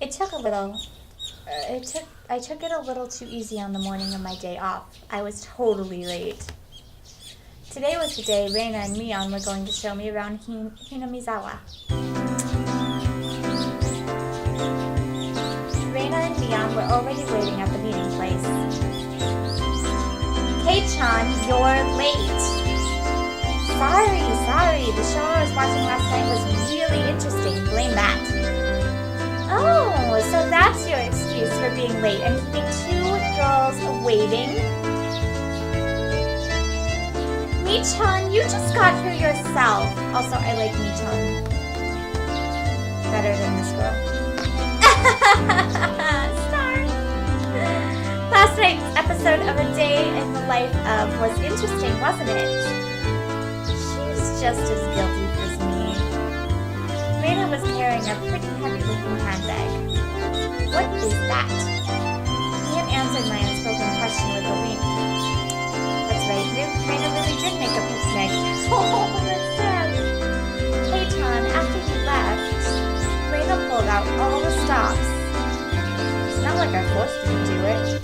It took a little. I took it a little too easy on the morning of my day off. I was totally late. Today was the day Reina and Mion were going to show me around Hinamizawa. Reina and Mion were already waiting at the meeting place. Kei-chan, you're late. Sorry. The show I was watching last night was really interesting. Blame that. Oh, so that's your excuse for being late and keeping two girls waiting? Mi-chan, you just got here yourself. Also, I like Mi-chan better than this girl. Sorry. Last night's episode of A Day in the Life of was interesting, wasn't it? She's just as guilty as me. Reina was carrying a pretty heavy-looking handbag. What is that? Ian answered my unspoken question with a wink. That's right, Reina really did make a picnic. Oh, that's sad. Kei-chan, after you left, Reina pulled out all the stops. It's not like I forced you to do it.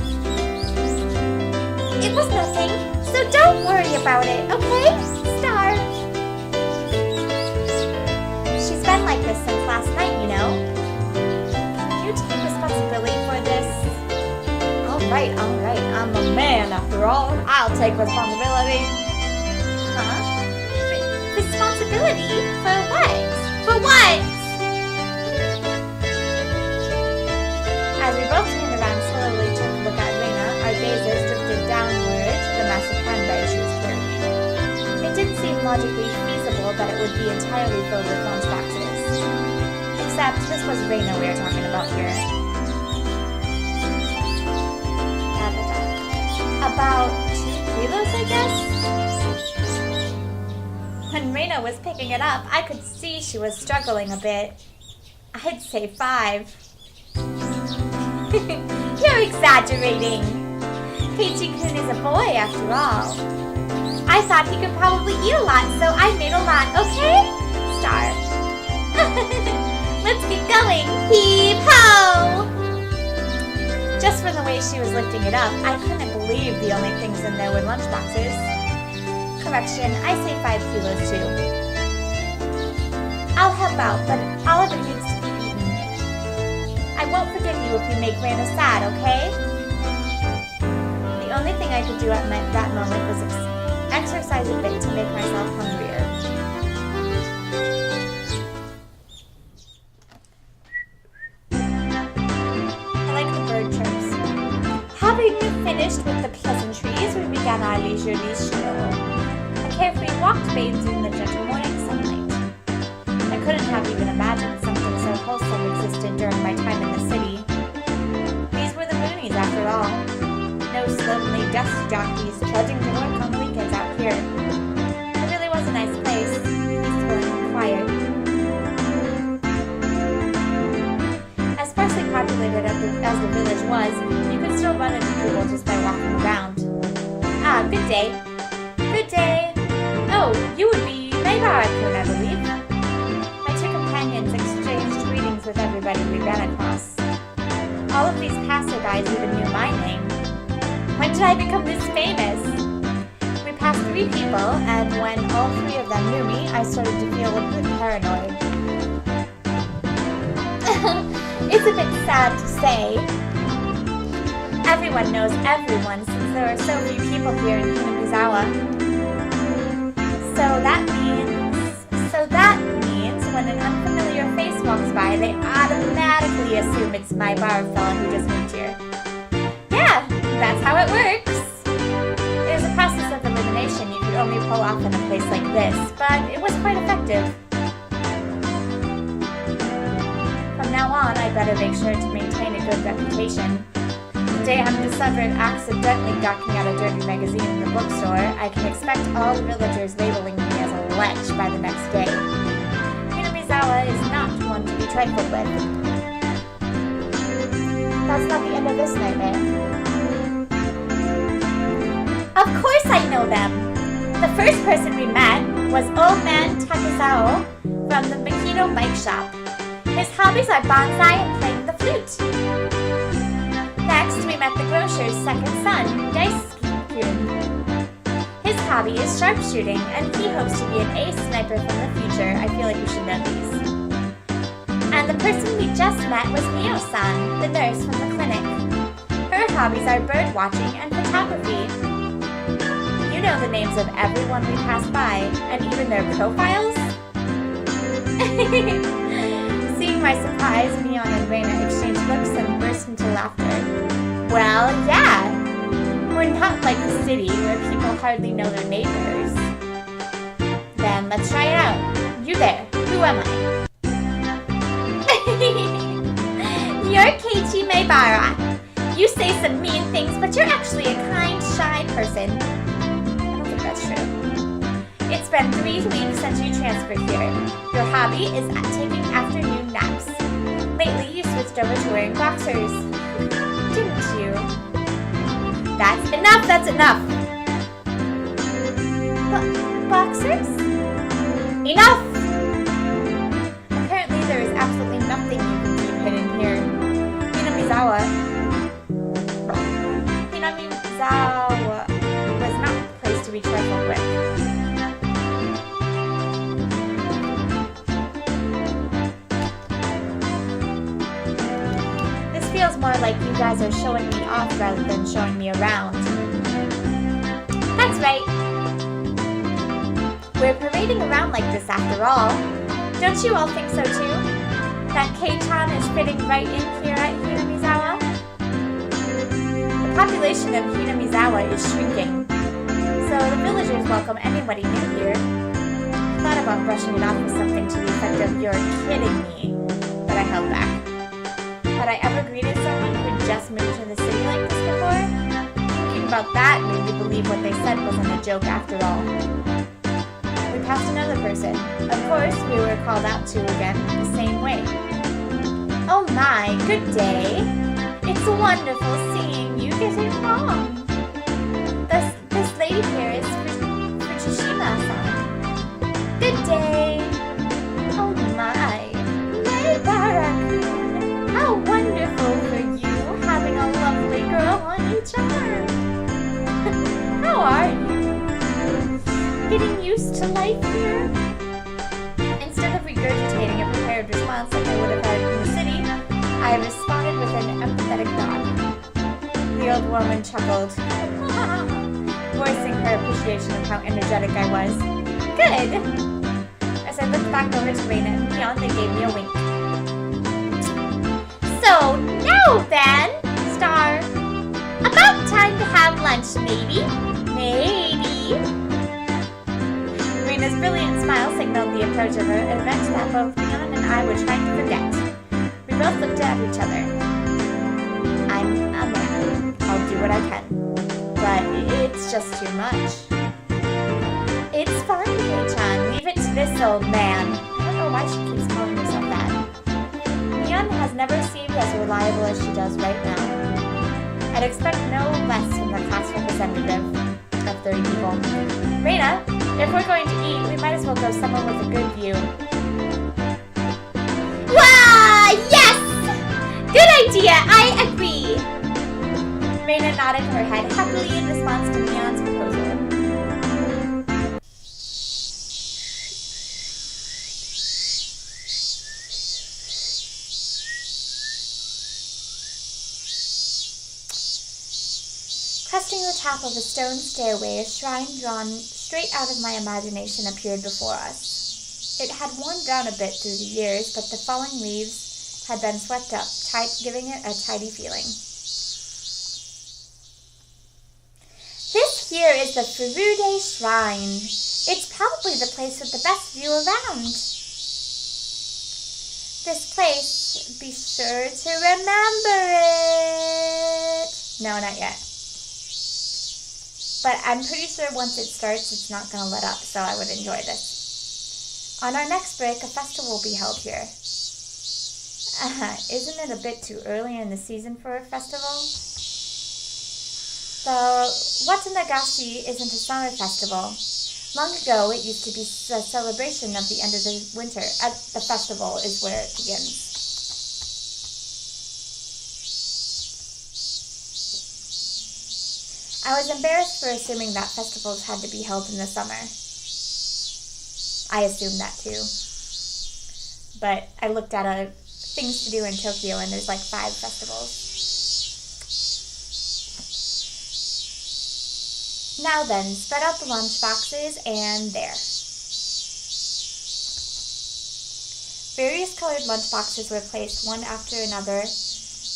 It was nothing, so don't worry about it, okay, Star? She's been like this since last night, you know. Can you take responsibility for this? Alright, I'm a man after all. I'll take responsibility. Huh? Responsibility? For what? For what? As we both turned around slowly to look at Reina, our gazes drifted downward to the massive handbag she was carrying. It didn't seem logically feasible that it would be entirely filled with lunchboxes. Except this was Reina we were talking about here. About 2 kilos, I guess? When Reina was picking it up, I could see she was struggling a bit. I'd say 5. You're exaggerating. Keiichi-kun is a boy after all. I thought he could probably eat a lot, so I made a lot, okay? Star. Let's get going. Heave-ho! Just from the way she was lifting it up, I couldn't believe the only things in there were lunchboxes. Correction, I say 5 kilos too. I'll help out, but all of it needs to be eaten. I won't forgive you if you make Reina sad, okay? The only thing I could do at that moment was exercise a bit to make myself hungrier. I like the bird chirps. Having finished with the pleasantries, we began our leisurely stroll. A carefree walk bathed in the gentle morning sunlight. I couldn't have even imagined something so wholesome existed during my time in the city. These were the boonies, after all. No slovenly desk jockeys trudging to work on the weekends out here. It really was a nice place, peaceful and quiet. As sparsely populated as the village was, you could still run into people just by walking around. Ah, good day. Good day. Oh, you would be Meibara-kun, I believe. My 2 companions exchanged greetings with everybody we ran across. All of these passersby even knew my name. When did I become this famous? We passed 3 people, and when all 3 of them knew me, I started to feel a bit paranoid. It's a bit sad to say. Everyone knows everyone since there are so few people here in Hinamizawa. So that means when an unfamiliar face walks by, they automatically assume it's my bar fella who just moved here. Yeah, that's how it works. It was a process of elimination you could only pull off in a place like this, but it was quite effective. From now on, I better make sure to maintain a good reputation. The day I'm discovered accidentally gawking at a dirty magazine in the bookstore, I can expect all the villagers labeling me as a lech by the next day. Hinamizawa is not one to be trifled with. That's not the end of this nightmare. Of course I know them! The first person we met was Old Man Takesao from the Makino Bike Shop. His hobbies are bonsai and playing the flute. teacher's second son, Daisuke-kun. His hobby is sharpshooting, and he hopes to be an ace sniper from the future. I feel like we should know these. And the person we just met was Mio-san, the nurse from the clinic. Her hobbies are bird watching and photography. You know the names of everyone we pass by, and even their profiles? Seeing my surprise, Mion and Reina exchange looks and burst into laughter. Well, yeah. We're not like the city where people hardly know their neighbors. Then let's try it out. You there. Who am I? You're Keiichi Maebara. You say some mean things, but you're actually a kind, shy person. I don't think that's true. It's been 3 weeks since you transferred here. Your hobby is taking afternoon naps. Lately, you switched over to wearing boxers. Didn't you? That's enough! That's enough! Boxers? Enough! Apparently, there is absolutely nothing you can keep hidden here. Hinamizawa was not the place to be trifled with. This feels more like you guys are showing me off rather than showing me around. That's right. We're parading around like this after all. Don't you all think so too? That Kei-chan is fitting right in here at Hinamizawa? The population of Hinamizawa is shrinking, so the villagers welcome anybody new here. I thought about brushing it off with something to the effect of "You're kidding me," but I held back. Had I ever greeted someone who had just moved to the city like this before? Thinking about that made me believe what they said wasn't a joke after all. We passed another person. Of course, we were called out to again the same way. Oh my, good day. It's wonderful seeing you getting along. This lady here is Fujishima-san. Good day. Oh my, Maebara-kun. How wonderful for you having a lovely girl on each arm. How are you? Getting used to life here? Instead of regurgitating a prepared response like I would have had in the city, I responded with an empathetic nod. The old woman chuckled, voicing her appreciation of how energetic I was. Good! As I looked back over to Reina and Mion, they gave me a wink. So, now then, Star, about time to have lunch, maybe? Maybe? Reina's brilliant smile signaled the approach of an event that both Mion and I were trying to forget. We both looked at each other. I'm a man. I'll do what I can. But it's just too much. It's fine, Kei-chan. Leave it to this old man. I don't know why she keeps calling herself that. Mion has never seemed as reliable as she does right now. I'd expect no less from the class representative of 30 people. Reina, if we're going to eat, we might as well go somewhere with a good view. Wow! Yes! Good idea! I agree! Reina nodded her head happily in response to Mion's proposal. Cresting the top of a stone stairway, a shrine drawn straight out of my imagination appeared before us. It had worn down a bit through the years, but the falling leaves had been swept up, giving it a tidy feeling. This here is the Furude Shrine. It's probably the place with the best view around. This place, be sure to remember it. No, not yet. But I'm pretty sure once it starts, it's not going to let up, so I would enjoy this. On our next break, a festival will be held here. Isn't it a bit too early in the season for a festival? The Watanagashi isn't a summer festival. Long ago, it used to be a celebration of the end of the winter. The festival is where it begins. I was embarrassed for assuming that festivals had to be held in the summer. I assumed that too. But I looked at things to do in Tokyo, and there's like 5 festivals. Now then, spread out the lunch boxes, and there. Various colored lunch boxes were placed one after another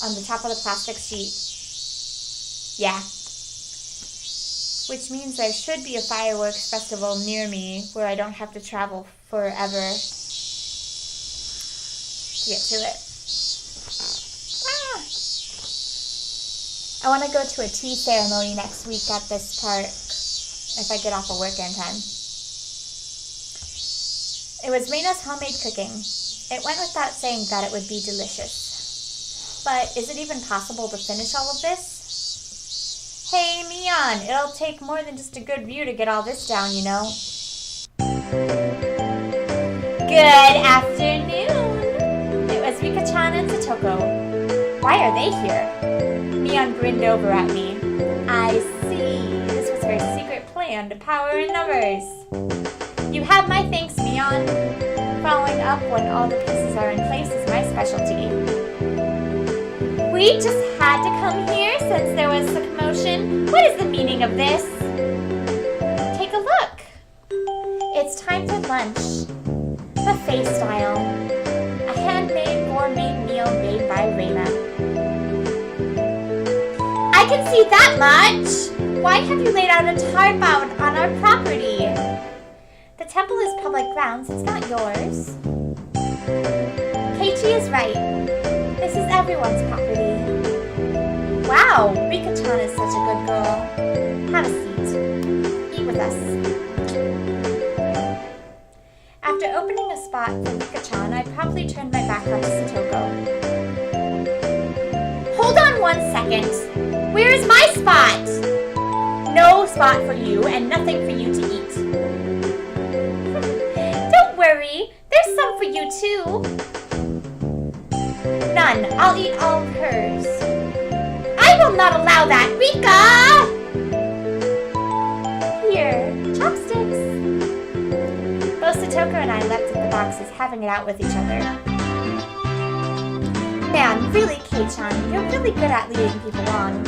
on the top of the plastic sheet. Yeah. Which means there should be a fireworks festival near me where I don't have to travel forever to get to it. I want to go to a tea ceremony next week at this park if I get off of work in time. It was Reina's homemade cooking. It went without saying that it would be delicious. But is it even possible to finish all of this? Hey, Mion, it'll take more than just a good view to get all this down, you know. Good afternoon. It was Rika-chan and Satoko. Why are they here? Mion grinned over at me. I see. This was her secret plan to power in numbers. You have my thanks, Mion. Following up when all the pieces are in place is my specialty. We just had to come here since there was a commotion. What is the meaning of this? Take a look. It's time for lunch. Buffet style. A handmade gourmet meal made by Reina. I can see that much! Why have you laid out a tarp out on our property? The temple is public grounds, it's not yours. Keiichi is right. This is everyone's property. Wow, Rika-chan is such a good girl. Have a seat. Eat with us. After opening a spot for Rika-chan, I promptly turned my back onto Satoko. Hold on one second. Where is my spot? No spot for you and nothing for you to eat. Don't worry, there's some for you too. None. I'll eat all of hers. I will not allow that, Rika! Here, chopsticks. Both Satoko and I leapt at the boxes, having it out with each other. Man, really, Kei-chan, you're really good at leading people on.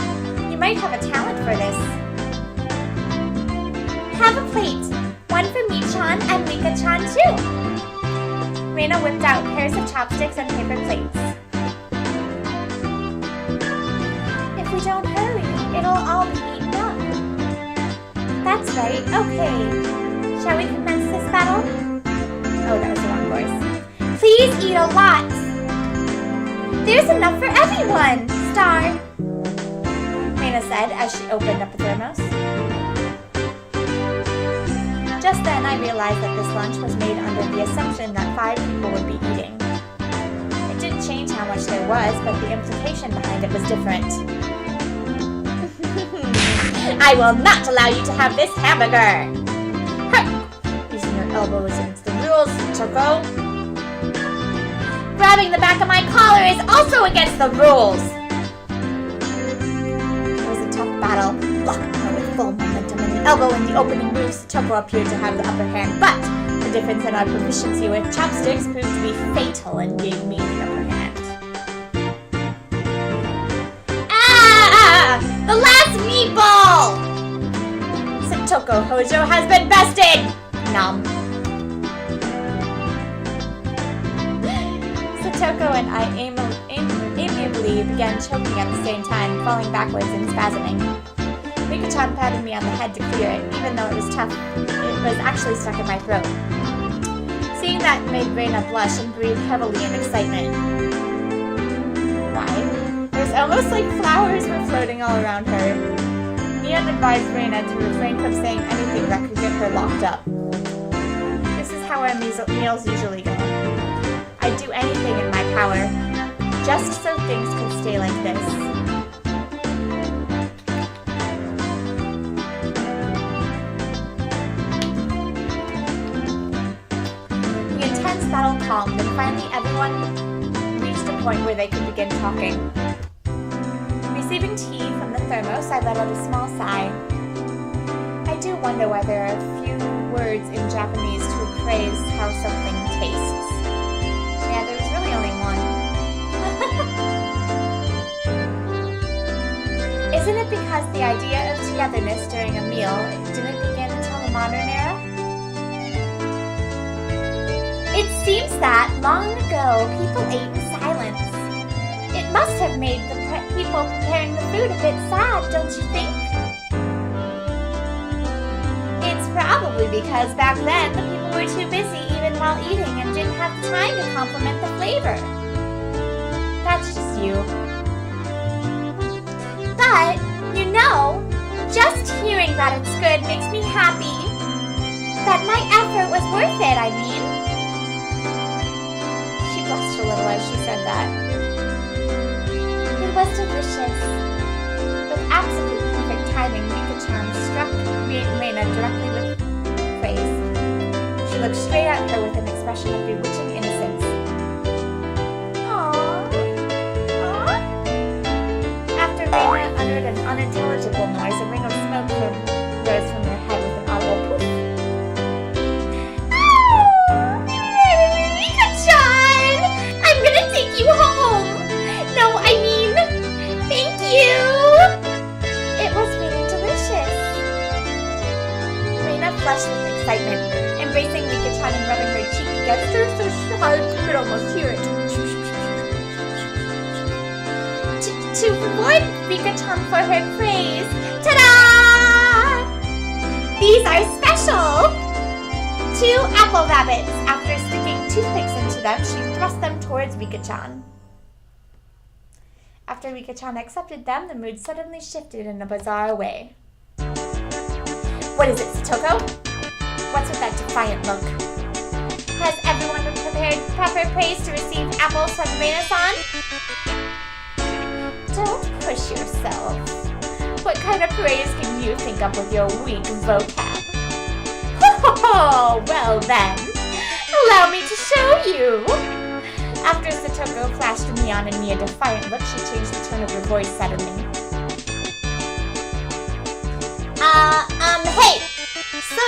You might have a talent for this. Have a plate. One for me-chan and Rika-chan too. Reina whipped out pairs of chopsticks and paper plates. If we don't hurry, it'll all be eaten up. That's right, okay. Shall we commence this battle? Oh, that was the wrong voice. Please eat a lot. There's enough for everyone, Star. Reina said as she opened up a thermos. Just then I realized that this lunch was made under the assumption that 5 people would be eating. It didn't change how much there was, but the implication behind it was different. I will not allow you to have this hamburger! Using your elbow is against the rules, Choco. Grabbing the back of my collar is also against the rules! It was a tough battle, blocking her with full momentum, and the elbow in the opening move, Choco appeared to have the upper hand, but the difference in our proficiency with chopsticks proved to be fatal and gave me the upper hand. Ah! The last meatball! Satoko Hojo has been bested! Nom. Satoko and I amiably began choking at the same time, falling backwards and spasming. Rika-chan patted me on the head to clear it, even though it was tough. It was actually stuck in my throat. Seeing that made Reina blush and breathe heavily in excitement. Why? It was almost like flowers were floating all around her. Mion advised Reina to refrain from saying anything that could get her locked up. This is how our meals usually go. I'd do anything in my power, just so things could stay like this. The intense battle calmed, and finally everyone reached a point where they could begin talking. Receiving tea from the thermos, I let out a small sigh. I do wonder why there are a few words in Japanese to appraise how something tastes. Yeah, there was really only one. Isn't it because the idea of togetherness during a meal didn't begin until the modern era? It seems that, long ago, people ate in silence. It must have made the people preparing the food a bit sad, don't you think? It's probably because back then the people were too busy even while eating and didn't have the time to complement the flavor. That's just you. But, you know, just hearing that it's good makes me happy. That my effort was worth it, I mean. She blushed a little as she said that. It was delicious. With absolute perfect timing, Mika-chan struck Reina directly with praise. She looked straight at her with an expression of bewitching innocence. Aww. Aww. After Reina uttered an unintelligible noise, a ring of smoke rose from her head with an audible poof. Mika-chan! I'm gonna take you home! No, I mean, thank you! It was really delicious. Reina flushed with excitement, embracing Mika-chan and rubbing her cheek against her so hard you could almost hear it. To reward Mika-chan for her praise, ta-da! These are special! 2 apple rabbits. After sticking toothpicks into them, she thrust them towards Mika-chan. After Mika-chan accepted them, the mood suddenly shifted in a bizarre way. What is it, Satoko? What's with that defiant look? Has everyone prepared proper praise to receive apples from Reina-san? Don't push yourself. What kind of praise can you think up with your weak vocab? Oh, well then, allow me to show you. After Satoko flashed Neon and me a defiant look, she changed the tone of her voice suddenly. Hey! So,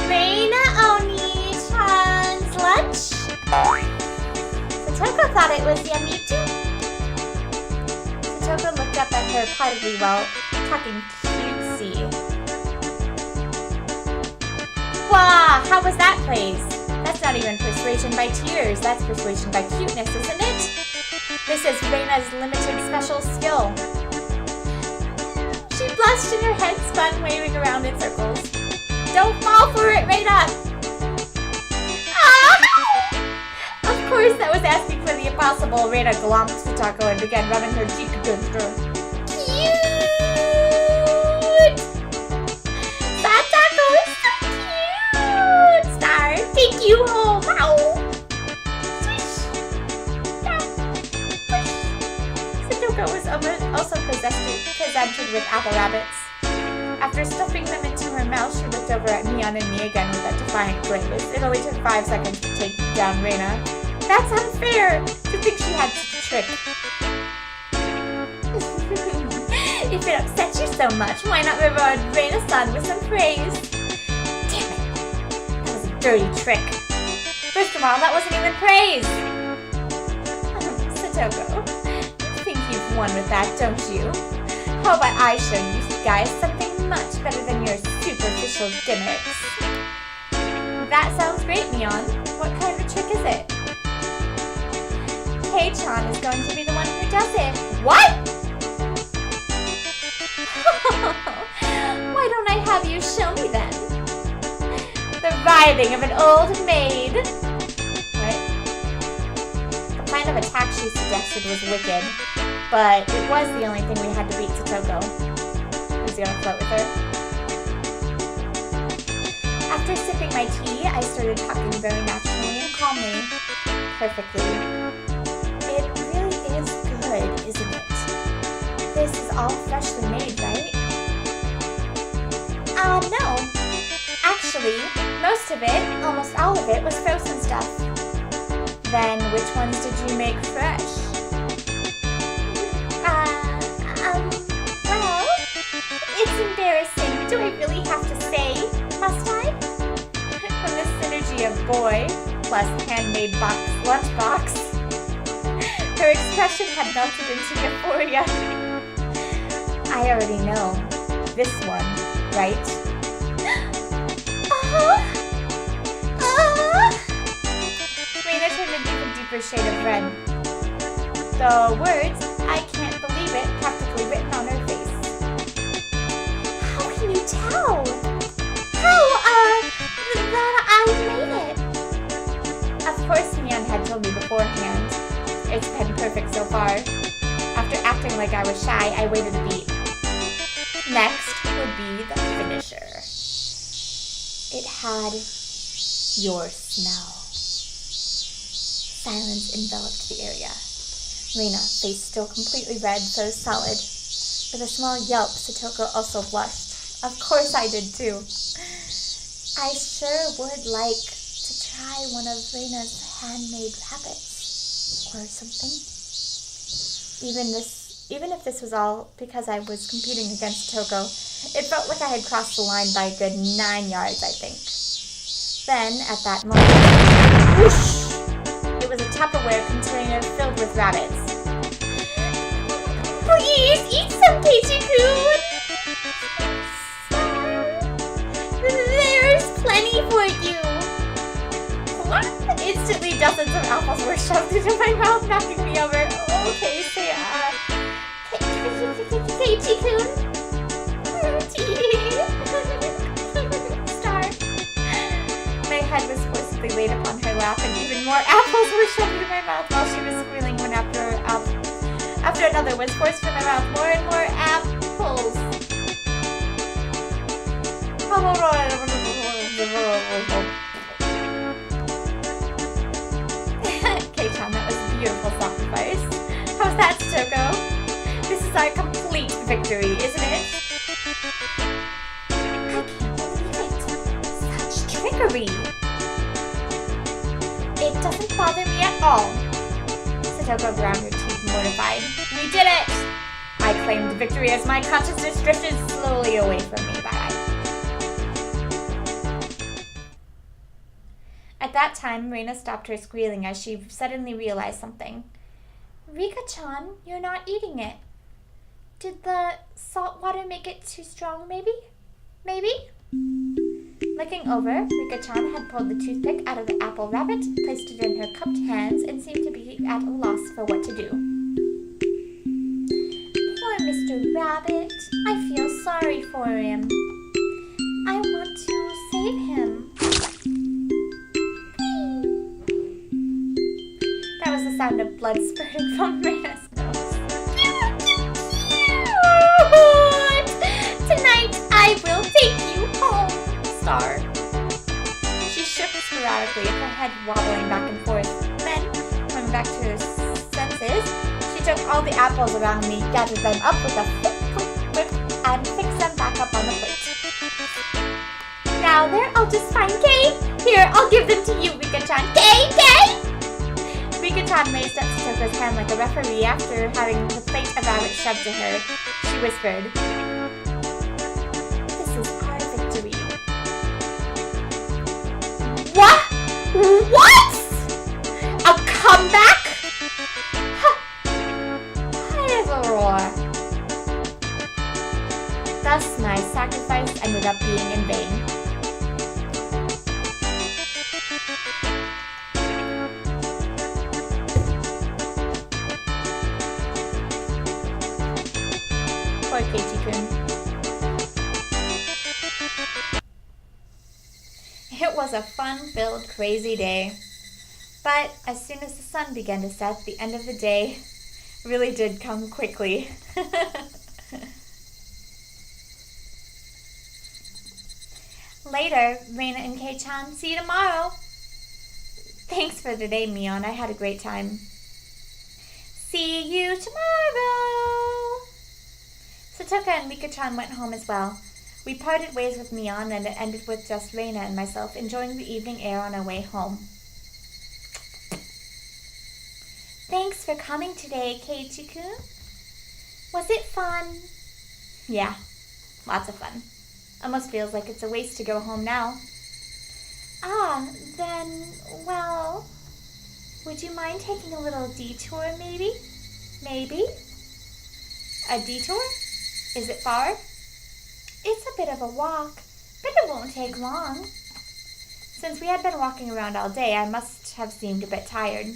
Reina Oni-chan's lunch? Satoko thought it was yummy too. Satoko looked up at her placidly while talking cutesy. Wow, how was that praise? That's not even persuasion by tears, that's persuasion by cuteness, isn't it? This is Reina's limited special skill. She blushed and her head spun, waving around in circles. Don't fall for it, Reina! Ah! Of course, that was asking for the impossible. Reina glomped Satoko and began rubbing her cheek against her. Cute! Satoko is so cute! Star, take you home! Ow! Swish! Satoko was also presented with apple rabbits. After stuffing them into her mouth, she looked over at Neon and me again with that defiant grace. It only took 5 seconds to take down Reina. That's unfair! To think she had such a trick. If it upsets you so much, why not reward Reina-san with some praise? Damn it! That was a dirty trick. First of all, that wasn't even praise! Satoko, you think you've won with that, don't you? How about I show you guys something much better than your superficial gimmicks? That sounds great, Neon. What kind of trick is it? Kei-chan is going to be the one who does it. What? Why don't I have you show me then? The writhing of an old maid. What? The plan of attack she suggested was wicked, but it was the only thing we had to beat Satoko. Was he gonna flirt with her? After sipping my tea, I started talking very naturally and calmly. Perfectly. It really is good, isn't it? This is all freshly made, right? No. Actually, most of it, almost all of it, was frozen stuff. Then, which ones did you make fresh? Well, boy plus handmade lunchbox. Her expression had melted into euphoria. I already know. This one, right? Raina turned an even deeper shade of red. The words, "I can't believe it," practically written on her face. How can you tell? That I made it? Of course Mion had told me beforehand. It's been perfect so far. After acting like I was shy, I waited a beat. Next would be the finisher. It had your smell. Silence enveloped the area. Raina, face still completely red, froze solid. With a small yelp, Satoko also blushed. Of course I did too. I sure would like to try one of Raina's handmade rabbits or something. Even if this was all because I was competing against Toko, it felt like I had crossed the line by a good 9 yards, I think. Then, at that moment, whoosh! It was a Tupperware container filled with rabbits. Please eat some, Keiichi-kun! There's plenty for you! What? Instantly, dozens of apples were shoved into my mouth, knocking me over. Okay, say, Keiichi-kun? Star. My head was forcibly laid upon her lap, and even more apples were shoved into my mouth while she was squealing one after another was forced from my mouth. More and more apples. Kei-chan, that was a beautiful sacrifice. How's that, Toko? This is our complete victory, isn't it? I can't believe it. Such trickery. It doesn't bother me at all. Satoko ground her teeth, mortified. We did it! I claimed victory as my consciousness drifted slowly away from me. Bye-bye. At that time, Raina stopped her squealing as she suddenly realized something. Rika-chan, you're not eating it. Did the salt water make it too strong, maybe? Maybe? Looking over, Rika-chan had pulled the toothpick out of the apple rabbit, placed it in her cupped hands, and seemed to be at a loss for what to do. Poor Mr. Rabbit. I feel sorry for him. I want to save him. That was the sound of blood spurting from Raina's nose. Tonight I will take you home, Star. She shook sporadically, her head wobbling back and forth. Then, coming back to her senses, she took all the apples around me, gathered them up with a whip, and fixed them back up on the plate. Now they're all just fine, Kei. Here, I'll give them to you, Rika-chan. Kei! Rika-chan raised up Satoko's hand like a referee after having the plate of rabbit shoved to her. She whispered, "This is our victory." What? What? A comeback? High as a roar. Thus, my sacrifice ended up being in vain. Poor Keiichi-kun. It was a fun-filled, crazy day. But as soon as the sun began to set, the end of the day really did come quickly. Later, Raina and Kei-chan, see you tomorrow. Thanks for today, Mion. I had a great time. See you tomorrow. Satoko and Rika-chan went home as well. We parted ways with Mion, and it ended with just Raina and myself enjoying the evening air on our way home. Thanks for coming today, Keiichi-kun. Was it fun? Yeah, lots of fun. Almost feels like it's a waste to go home now. Then, well, would you mind taking a little detour, maybe? Maybe? A detour? Is it far? It's a bit of a walk, but it won't take long. Since we had been walking around all day, I must have seemed a bit tired.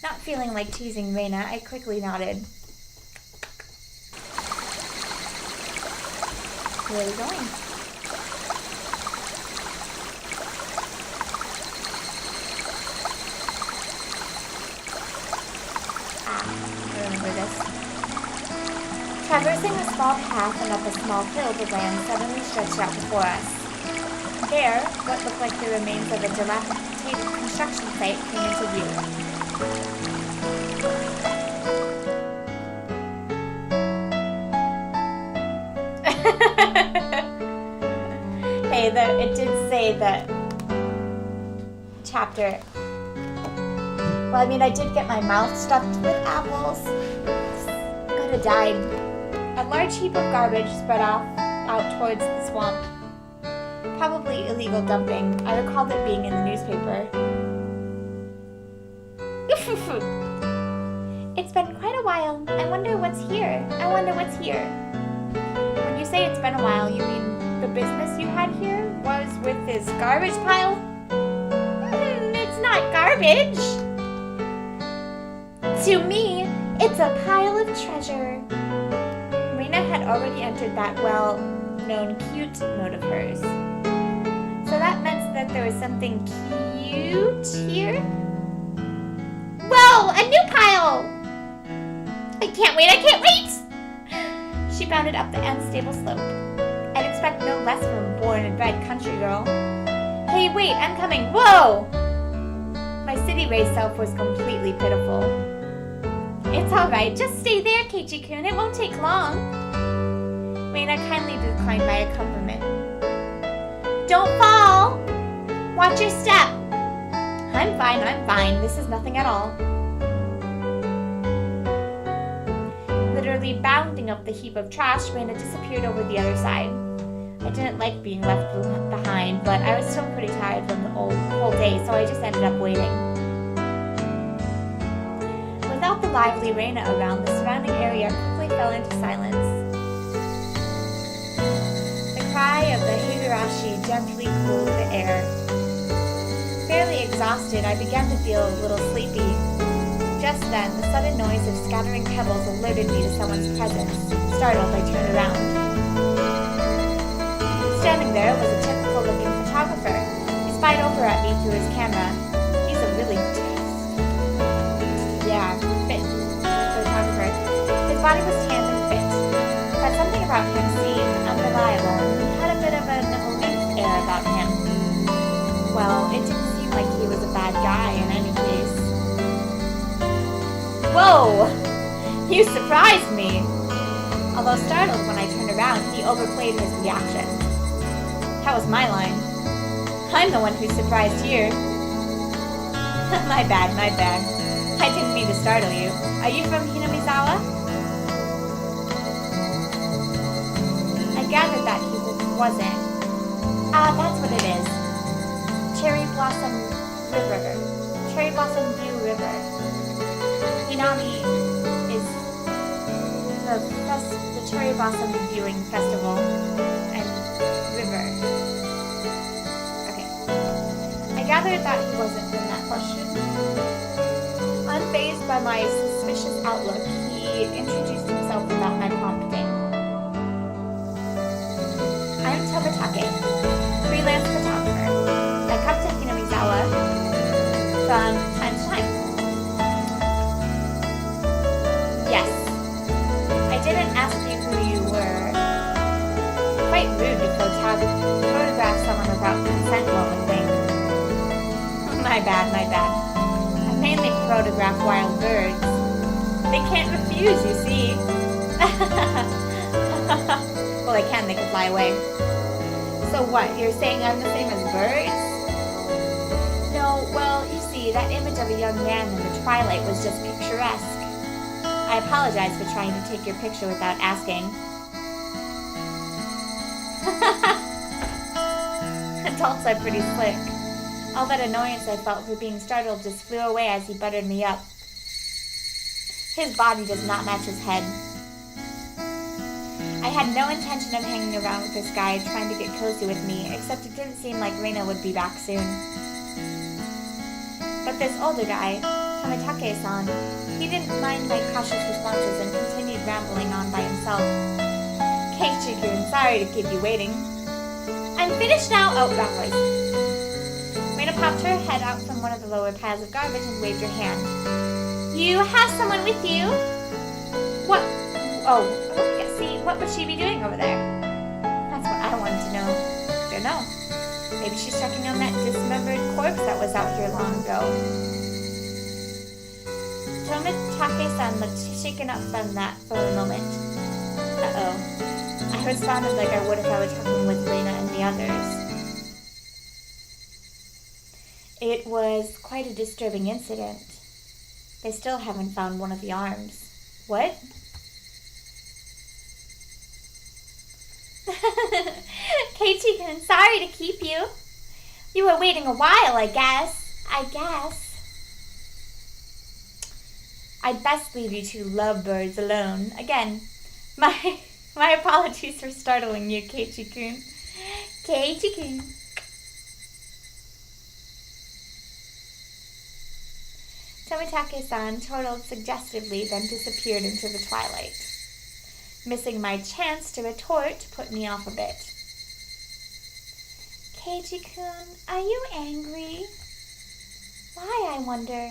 Not feeling like teasing Reina, I quickly nodded. Where are we going? I remember this. Traversing a small path and up a small hill, the land suddenly stretched out before us. There, what looked like the remains of a dilapidated construction site came into view. Hey, it did say that chapter. Well, I mean, I did get my mouth stuffed with apples. Could have died. A large heap of garbage spread out towards the swamp. Probably illegal dumping. I recalled it being in the newspaper. It's been quite a while. I wonder what's here. When you say it's been a while, you mean the business you had here was with this garbage pile? It's not garbage. To me, it's a pile of treasure. Reina had already entered that well-known cute mode of hers. So that meant that there was something cute here? Whoa, a new pile! I can't wait! She bounded up the unstable slope. I'd expect no less from a born and bred country girl. Hey, wait, I'm coming, whoa! My city-raised self was completely pitiful. It's alright, just stay there, Keiichi-kun, it won't take long. Reina kindly declined my accompaniment. Don't fall! Watch your step! I'm fine, this is nothing at all. Literally bounding up the heap of trash, Reina disappeared over the other side. I didn't like being left behind, but I was still pretty tired from the whole day, so I just ended up waiting. Without the lively Reina around, the surrounding area quickly fell into silence. The cry of the higurashi gently cooled the air. Fairly exhausted, I began to feel a little sleepy. Just then, the sudden noise of scattering pebbles alerted me to someone's presence. Startled, I turned around. Standing there was a typical-looking photographer. He spied over at me through his camera. He's a really fit photographer. His body was tanned and fit, but something about him seemed unreliable. He had a bit of an aloof air about him. Well, it didn't seem like he was a bad guy in any case. Whoa! You surprised me! Although startled when I turned around, he overplayed his reaction. That was my line. I'm the one who's surprised here. My bad. I didn't mean to startle you. Are you from Hinamizawa? I gathered that he wasn't. That's what it is. Cherry Blossom View River. Hinami is the Cherry Blossom Viewing Festival and river. Okay. I gathered that he wasn't in that question. Unfazed by my suspicious outlook, he introduced himself without my prompting. I'm Tobatake, freelance photographer. I come to Hinamizawa from time to time. Yes. I didn't ask you who you were. Quite rude to photograph someone without consent, one would think. My bad. I mainly photograph wild birds. They can't refuse, you see. Well, they can, they can fly away. So what, you're saying I'm the same as birds? No, well, you see, that image of a young man in the twilight was just picturesque. I apologize for trying to take your picture without asking. Adults are pretty slick. All that annoyance I felt for being startled just flew away as he buttered me up. His body does not match his head. I had no intention of hanging around with this guy trying to get cozy with me, except it didn't seem like Reina would be back soon. But this older guy, Tomitake-san, he didn't mind my cautious responses and continued rambling on by himself. Keiichi-kun, sorry to keep you waiting. I'm finished now. Oh, wrong voice. Reina popped her head out from one of the lower piles of garbage and waved her hand. You have someone with you? What? Oh, yeah, see, what would she be doing over there? That's what I wanted to know. Don't know. Maybe she's checking on that dismembered corpse that was out here long ago. Tomitake-san looked shaken up from that for a moment. Uh-oh. I responded like I would if I were talking with Reina and the others. It was quite a disturbing incident. They still haven't found one of the arms. What? Keiichi-kun, sorry to keep you. You were waiting a while, I guess. I'd best leave you two lovebirds alone. Again, my apologies for startling you, Keiichi-kun. Keiichi-kun. Tomitake-san chortled suggestively, then disappeared into the twilight. Missing my chance to retort put me off a bit. Keiichi-kun, are you angry? Why, I wonder.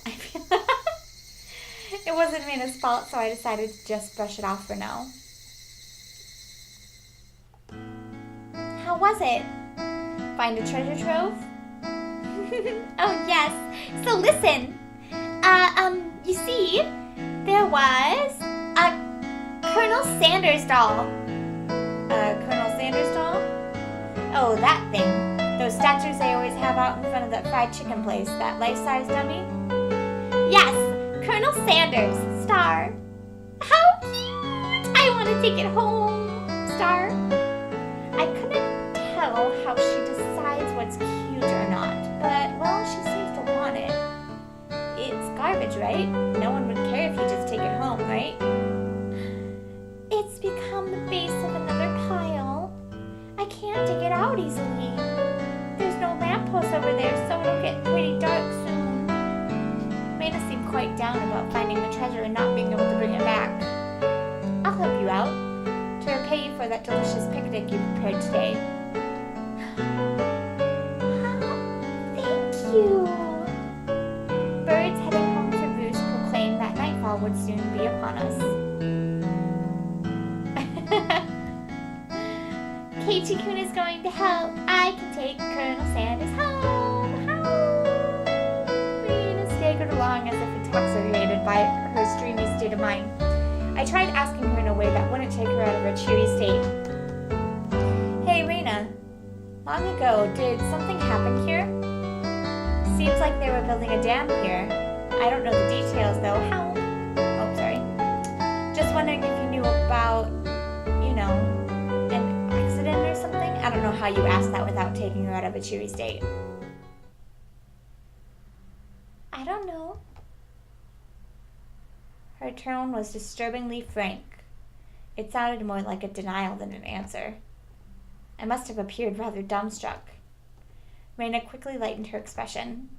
I feel it wasn't Reina's fault, so I decided to just brush it off for now. How was it? Find a treasure trove? Oh, yes. So listen. You see, there was a Colonel Sanders doll. Colonel Sanders doll? Oh, that thing. Those statues they always have out in front of that fried chicken place. That life-size dummy? Yes, Colonel Sanders. Star. How cute! I want to take it home. Star. I couldn't tell how she decides what's cute or not. But, well, she seems to want it. It's garbage, right? No one would care if you just take it home, right? It's become the base of another pile. I can't dig it out easily. There's no lamppost over there, so it'll get pretty dark soon. Reina seemed quite down about finding the treasure and not being able to bring it back. I'll help you out to repay you for that delicious picnic you prepared today. Thank you. Birds heading home to roost proclaimed that nightfall would soon be upon us. Keiichi-kun is going to help. I can take Colonel Sanders home. Reina staggered along as if intoxicated by her streamy state of mind. I tried asking her in a way that wouldn't take her out of her cheery state. Hey, Reina. Long ago, did something happen here? Seems like they were building a dam here. I don't know the details, though. How? Oh, sorry. Just wondering if you knew about, an accident or something? I don't know how you asked that without taking her out of a cheery state. I don't know. Her tone was disturbingly frank. It sounded more like a denial than an answer. I must have appeared rather dumbstruck. Reina quickly lightened her expression.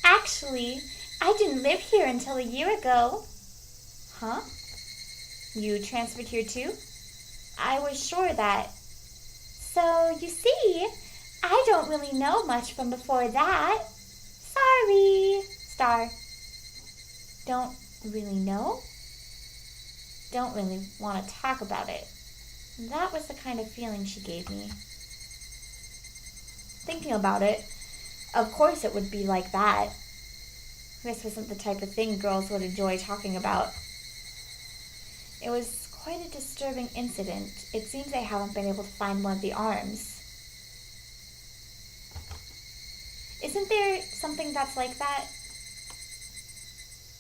Actually, I didn't live here until a year ago. Huh? You transferred here too? I was sure that. So, you see, I don't really know much from before that. Sorry. Star. Don't really know? Don't really want to talk about it. That was the kind of feeling she gave me. Thinking about it, of course it would be like that. This wasn't the type of thing girls would enjoy talking about. It was quite a disturbing incident. It seems they haven't been able to find one of the arms. Isn't there something that's like that?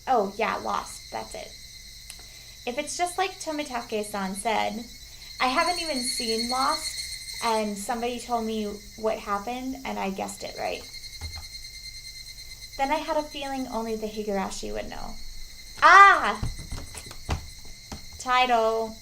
Oh, yeah, lost. That's it. If it's just like Tomitake-san said, I haven't even seen Lost. and somebody told me what happened, and I guessed it right. Then I had a feeling only the Higurashi would know. Ah! Title.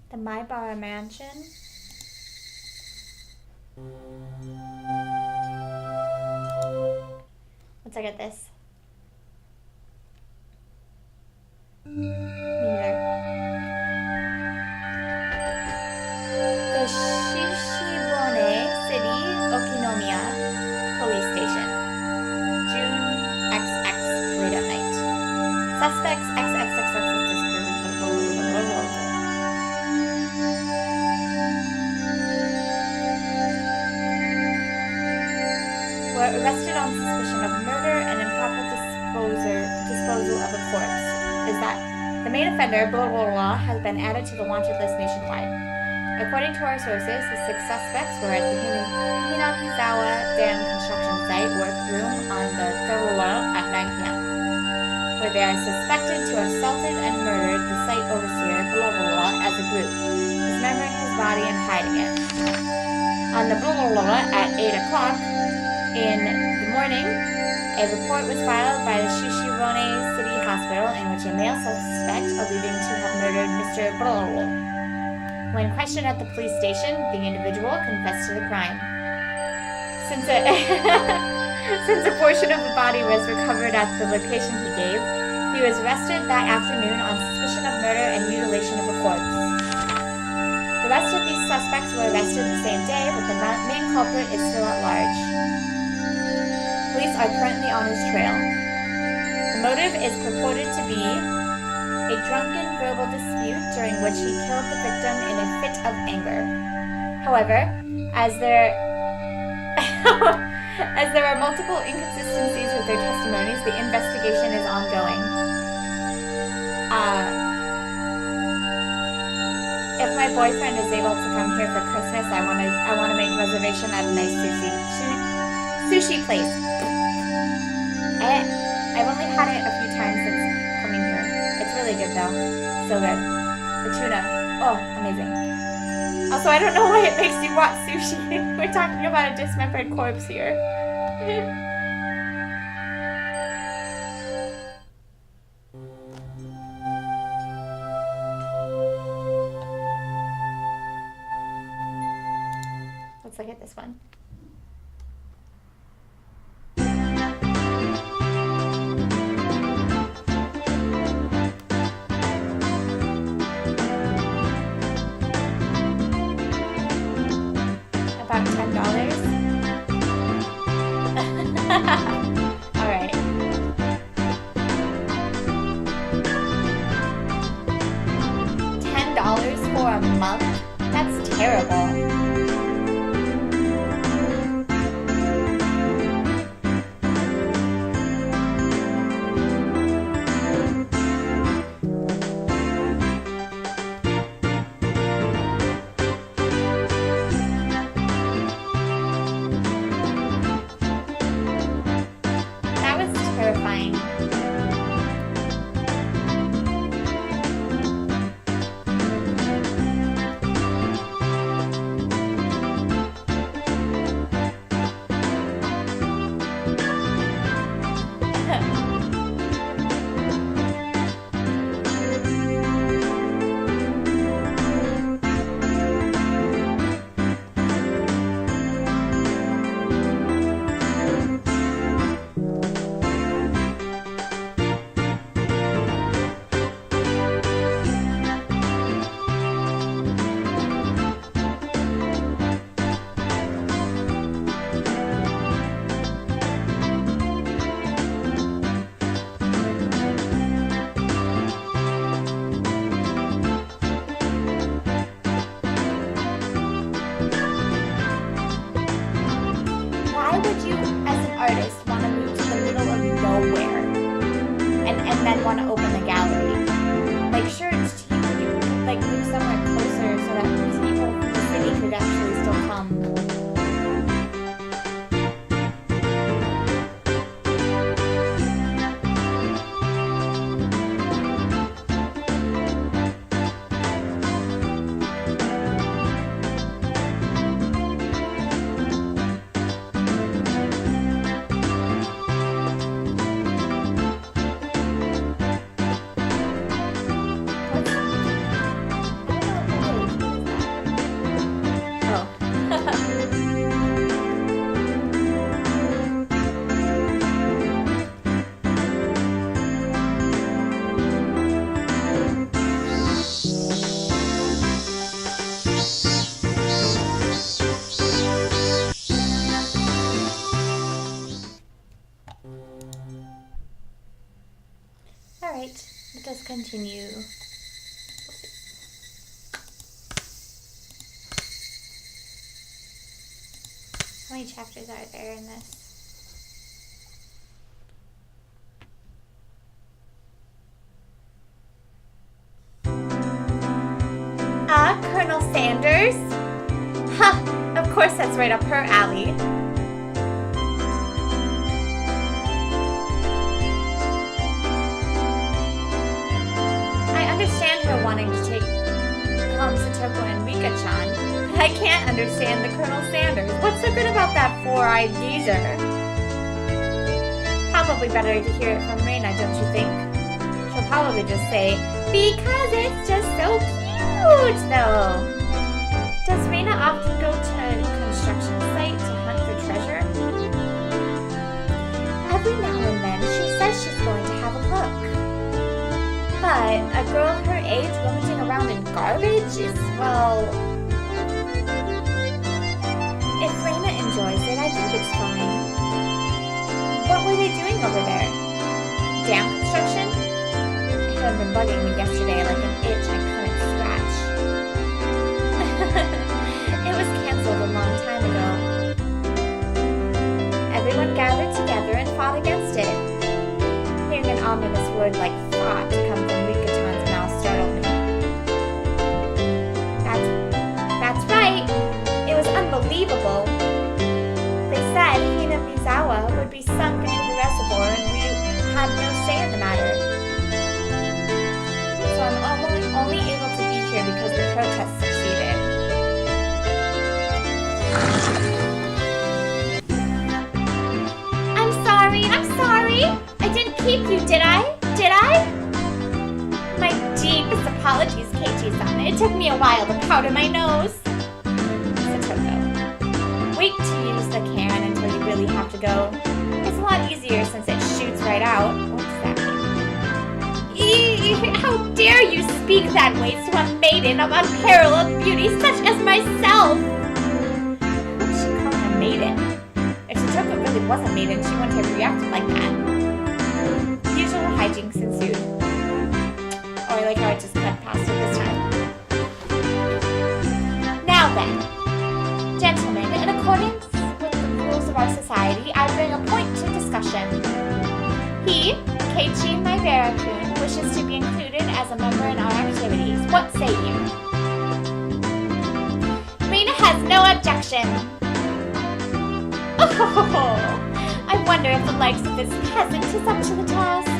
The Maibara Mansion. Once I get this. Me neither. The Shishibone City, Okinomiya Police Station. June XX, late at night. Suspects XXXX were arrested on suspicion of murder and improper disposal of a corpse. Is that the main offender, blah blah blah, has been added to the wanted list nationwide. According to our sources, the 6 suspects were at the Hinakizawa Dam construction site workroom on the Thirula at 9 p.m., where they are suspected to have assaulted and murdered the site overseer, blah blah blah, as a group, dismembering his body and hiding it. On the blah blah blah at 8 o'clock, in the morning, a report was filed by the Shishibone City Hospital in which a male suspect believed to have murdered Mr. Brolo. When questioned at the police station, the individual confessed to the crime. Since a portion of the body was recovered at the location he gave, he was arrested that afternoon on suspicion of murder and mutilation of a corpse. The rest of these suspects were arrested the same day, but the main culprit is still at large. Police are currently on his trail. The motive is purported to be a drunken verbal dispute during which he killed the victim in a fit of anger. However, as there are multiple inconsistencies with their testimonies, the investigation is ongoing. If my boyfriend is able to come here for Christmas, I want to make a reservation at a nice sushi place. I've only had it a few times since coming here. It's really good though. So good. The tuna. Oh, amazing. Also, I don't know why it makes you watch sushi. We're talking about a dismembered corpse here. Let's look at this one. About $10. All right. $10 for a month? That's terrible. Terrifying. Why would you, as an artist, want to move to the middle of nowhere and then want to open the Let us continue. How many chapters are there in this? Colonel Sanders? Ha! Of course that's right up her alley. I understand her wanting to take home Satoko and Rika-chan, but I can't understand the Colonel Sanders. What's so good about that four-eyed geezer? Probably better to hear it from Reina, don't you think? She'll probably just say, because it's just so cute, though. Does Reina often go to a construction site to hunt for treasure? Every now and then she says she's going to have a look. But a girl her age rummaging around in garbage is, well... If Reina enjoys it, I think it's fine. What were they doing over there? Dam construction? It had been bugging me yesterday like an itch I couldn't scratch. It was cancelled a long time ago. Everyone gathered together and fought against it. Hearing an ominous word like fought come from Rika-chan's mouth startled me. That's right. It was unbelievable. They said Hinamizawa would be sunk into the reservoir and we had no say in the matter. So I'm only able to be here because the protest succeeded. I'm sorry. I didn't keep you, did I? My deepest apologies, Keiichi-san. It took me a while to powder my nose. Satoko. Wait to use the can until you really have to go. It's a lot easier since it shoots right out. What's that mean? How dare you speak that way to a maiden of unparalleled beauty such as myself? Who would she call a maiden? If Satoko really was a maiden, she wouldn't have reacted like that. The usual hijinks ensued. Or I like how I just cut past it this time. Now then, gentlemen, in accordance with the rules of our society, I bring a point to discussion. He, Keiichi Maibara-kun, wishes to be included as a member in our activities. What say you? Reina has no objection. Oh, I wonder if the likes of this peasant is up to the task.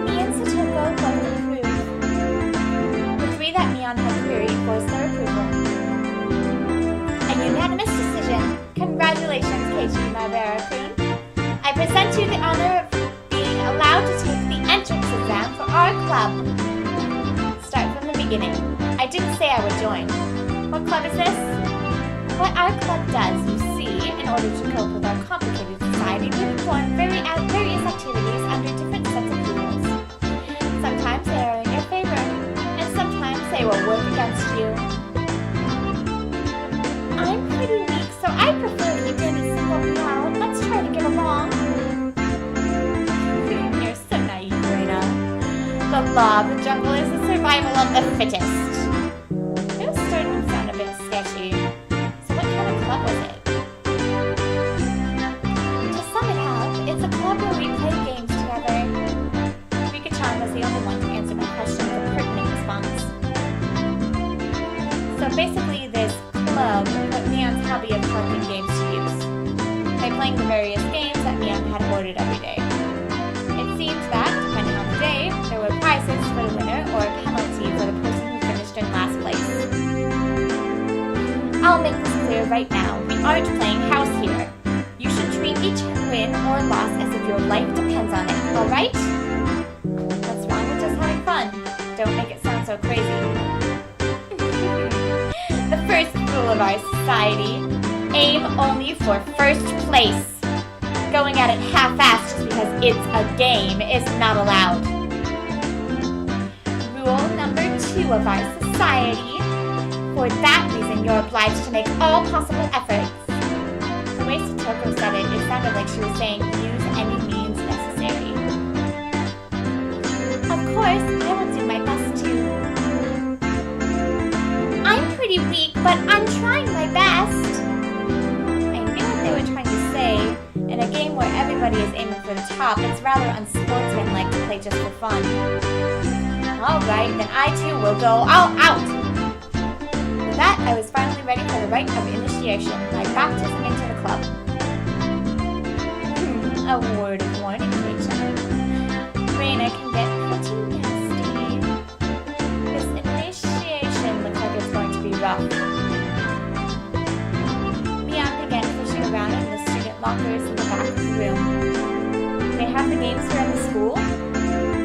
Me and Satoko both approve. The three that Mion had queried voiced their approval. A unanimous decision. Congratulations, Keiichi Maibara-kun. I present you the honor of being allowed to take the entrance exam for our club. Start from the beginning. I didn't say I would join. What club is this? What our club does, you see, in order to cope with our complicated society, we perform various activities under different sets of rules. Sometimes they are in your favor, and sometimes they will work against you. I'm pretty weak, so I prefer to keep any single me out. Let's try to get along. You're so naive, Reina. The law of the jungle is the survival of the fittest. It was starting to sound a bit sketchy. What was it? To sum it up, it's a club where we play games together. Rika-chan was the only one to answer my question with a pertinent response. So basically this club put Mion's hobby of collecting games to use, by playing the various games that Mion had hoarded every day. It seems that, depending on the day, there were prizes for the winner or a penalty for the person who finished in last place. I'll make this clear right now. We aren't playing house here. You should treat each win or loss as if your life depends on it, alright? What's wrong with just having fun? Don't make it sound so crazy. The first rule of our society. Aim only for first place. Going at it half-assed just because it's a game is not allowed. Rule number 2 of our society. For that reason, you're obliged to make all possible efforts. The way Satoko said it, it sounded like she was saying use any means necessary. course, I will do my best too. I'm pretty weak, but I'm trying my best. I knew what they were trying to say. In a game where everybody is aiming for the top, it's rather unsportsmanlike to play just for fun. Alright, then I too will go all out! With that, I was finally ready for the rite of initiation, my baptism into the club. A word of warning, Rachel. Raina can get pretty nasty. This initiation looks like it's going to be rough. Mian began fishing around in the student lockers in the back of the room. They have the games here in the school?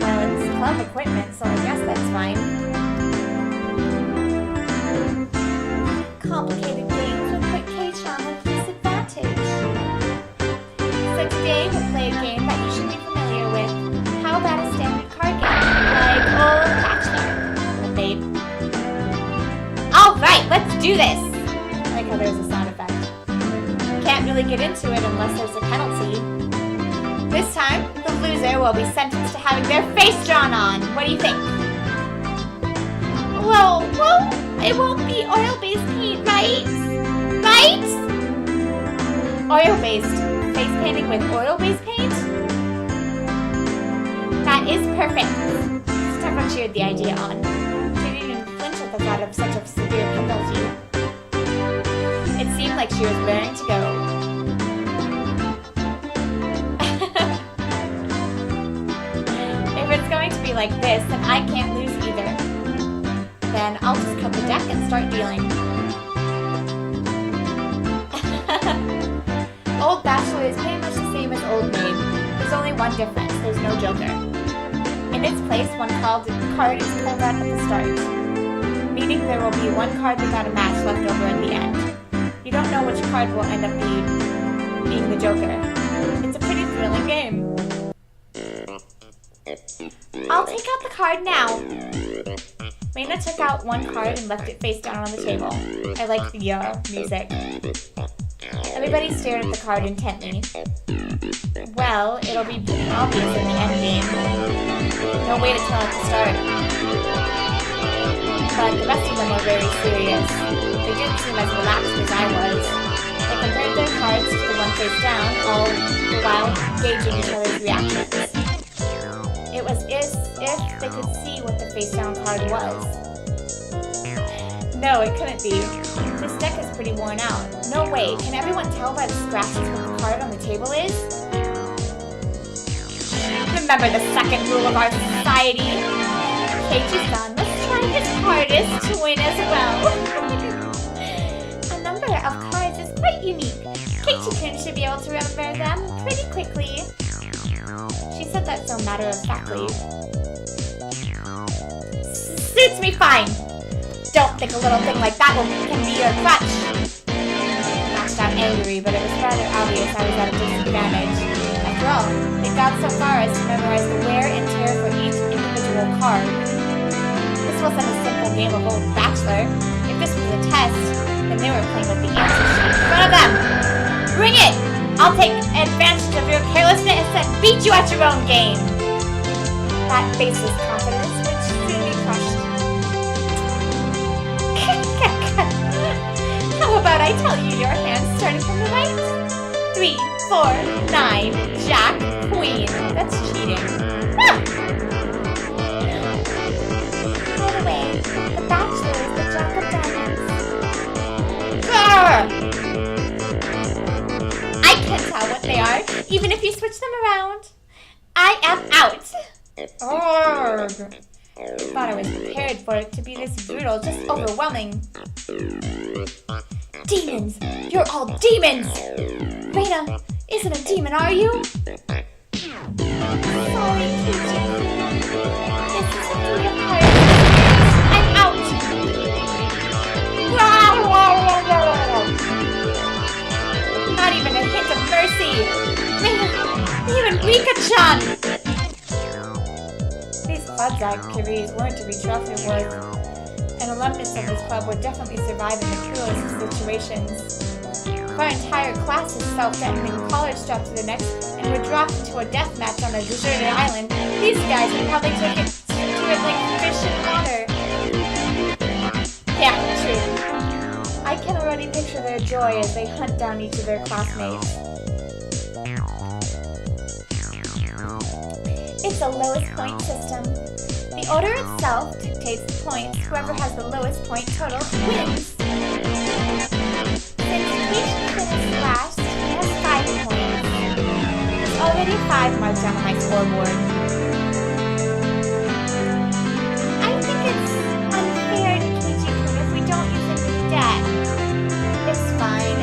Well, it's club equipment, so I guess that's fine. Complicated games with quick K-charm with disadvantage. So today we'll play a game that you should be familiar with. How about a standard card game, like Old Bachelor? Well, babe. Alright, let's do this! I like how there's a sound effect. Can't really get into it unless there's a penalty. This time, the loser will be sentenced to having their face drawn on. What do you think? Well, it won't be oil-based paint, right? Right? Oil-based. Face painting with oil-based paint? That is perfect. Stefan cheered the idea on. She didn't even flinch at the thought of such a severe penalty. It seemed like she was raring to go. If it's going to be like this, then I can't lose either. Then I'll just cut the deck and start dealing. Old Bachelor is pretty much the same as Old Maid. There's only one difference. There's no joker. In its place, one card is pulled out at the start, meaning there will be one card without a match left over in the end. You don't know which card will end up being the joker. It's a pretty thrilling game. I'll take out the card now. Raina took out one card and left it face down on the table. I like the music. Everybody stared at the card intently. Well, it'll be pretty obvious in the end game. No way to tell at the start. But the rest of them were very serious. They didn't seem as relaxed as I was. They compared their cards to the one face down, all the while gauging each other's reactions. It was as if they could see what the face down card was. No, it couldn't be. This deck is pretty worn out. No way, can everyone tell by the scratches what the card on the table is? Remember the second rule of our society. Keiichi-san must try his hardest to win as well. A number of cards is quite unique. Keiichi-kun should be able to remember them pretty quickly. She said that so matter-of-factly. Suits me fine. Don't think a little thing like that can be your crutch. Not that angry, but it was rather obvious I was at a disadvantage. After all, they got so far as to memorize the wear and tear for each individual card. This wasn't a simple game of Old Bachelor. If this was a test, then they were playing with the answer sheet in front of them. Bring it! I'll take advantage of your carelessness and beat you at your own game. That baseless confidence would soon be crushed. How about I tell you your hands starting from the right? 3, 4, 9, Jack, Queen. That's cheating. Ah! By the way, the Bachelor is the Jack of Diamonds. Grr! I can tell what they are, even if you switch them around. I am out. Urgh. Thought I was prepared for it to be this brutal, just overwhelming. Demons! You're all demons! Raina isn't a demon, are you? Sorry, Keiichi. This is a 3 of hearts. I'm out! Not even a hint of mercy! Raina, even Rika-chan! These club's activities weren't to be trifled with. An alumnus of this club would definitely survive in the cruelest of situations. If our entire class is self-threatening collars strapped to their necks and were dropped into a death match on a deserted island, these guys would probably take it do it like fish in water. Yeah, true. I can already picture their joy as they hunt down each of their classmates. It's a lowest point system. The order itself dictates the points. Whoever has the lowest point total wins. Since each finished last, he has 5 points. There's already 5 marked down on my scoreboard. I think it's unfair to Keiichi-kun if we don't use him to death. It's fine.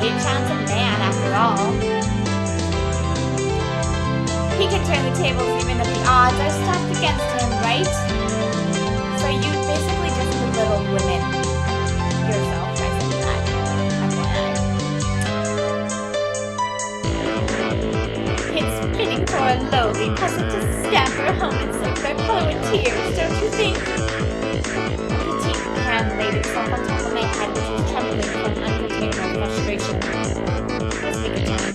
Kei-chan's a man after all. He can turn the tables even if the odds are stacked against him, right? So you basically just belittled women yourself by saying that. It's fitting for a lowly peasant to scamper home and soak their pillow in tears, don't you think? A petite hand laid itself on top of my head, which was trembling from uncontainable frustration. Let's take a turn.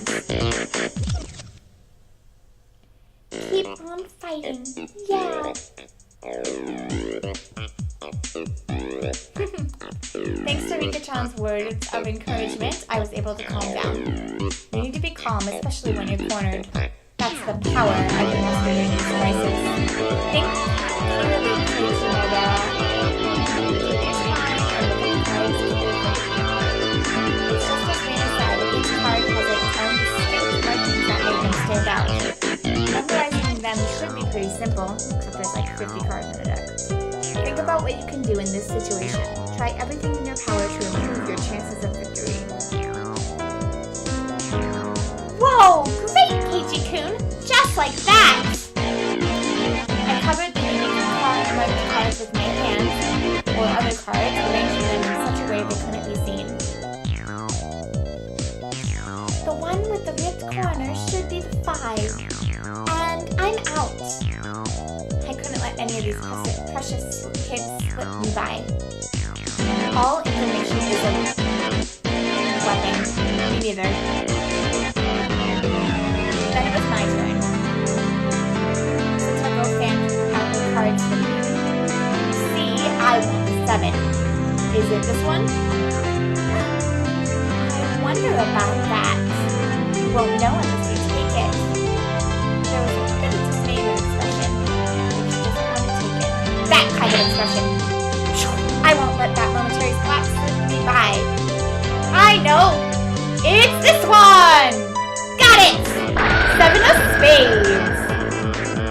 Keep on fighting. Yeah. Thanks to Rika-chan's words of encouragement, I was able to calm down. You need to be calm, especially when you're cornered. That's the power I've been mastering in these crises. Think clearly, Keiichi-Noda. Keep your spine or look at the cards carefully. It's just as Rina said, each card has its own distinct markings that make them stand out. Memorizing them should be pretty simple, except there's like 50 cards in a deck. Think about what you can do in this situation. Try everything in your power to improve your chances of victory. Whoa! Great, Keiichi-kun! Just like that! I covered the unique marked cards with my hands, or other cards, arranging them in such a way they couldn't be seen. The one with the ripped corner should be the 5. And I'm out. I couldn't let any of these precious kids slip me by. All information is a weapon. Me neither. Then it was my turn. Toko fanned out the cards for me. See, I want the 7. Is it this one? I wonder about that. You won't know unless you take it. There was a bit of dismay in her expression, but she doesn't want to take it. That kind of expression. I won't let that momentary slap slip me by. I know! It's this one! Got it! 7 of spades!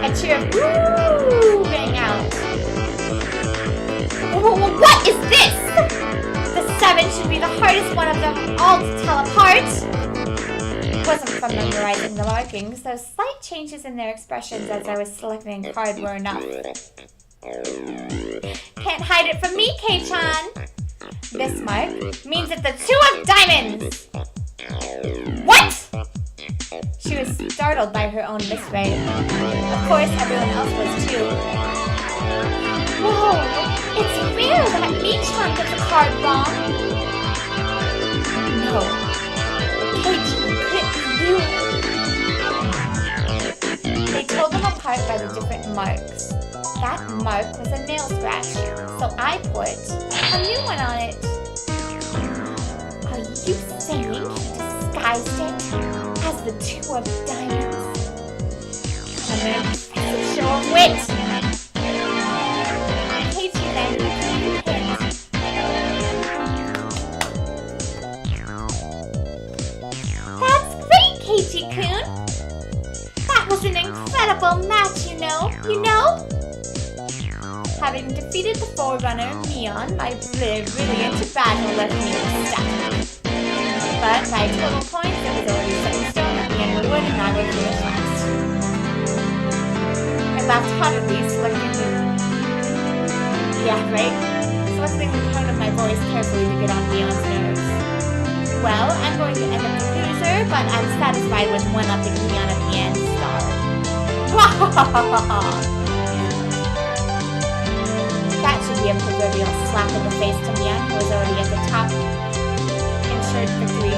A cheer of woo rang out. What is this? The 7 should be the hardest one of them all to tell apart. It wasn't from memorizing the markings. Those slight changes in their expressions as I was selecting a card were enough. Can't hide it from me, Kei-chan. This mark means it's the 2 of diamonds. What? She was startled by her own misread. Of course, everyone else was too. Whoa! It's rare that Mi-chan gets a card wrong. No. Keiichi, it's you. They told them apart by the different marks. That mark was a nail scratch, so I put a new one on it. Are you saying he disguised it as the 2 of diamonds? I'm gonna show of wit. Keiichi then hint. That's great, Keiichi-kun. That was an incredible match, you know? Having defeated the Forerunner, Mion, my brilliant battle left me stuck. But by total points, it was already set in stone that Mion would win and I would finish last. I laughed haughtily, selecting the... Yeah, right? Selecting the tone of my voice carefully to get on Mion's nerves. Well, I'm going to end up the loser, but I'm satisfied with one-upping Mion at the end star. That should be a proverbial slap in the face to Mion, who was already at the top, ensured victory.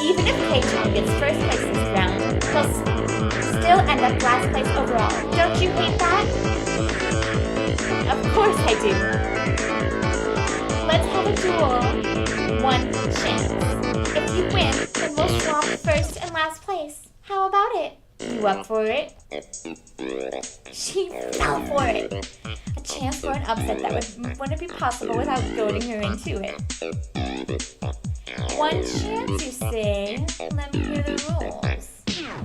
Even if Kei-chan gets first place this round, he'll still end up last place overall. Don't you hate that? Of course I do. Let's have a duel. One chance. If you win, then we'll swap first and last place. How about it? You up for it? She fell for it. A chance for an upset that wouldn't be possible without goading her into it. One chance, you say? Let me hear the rules.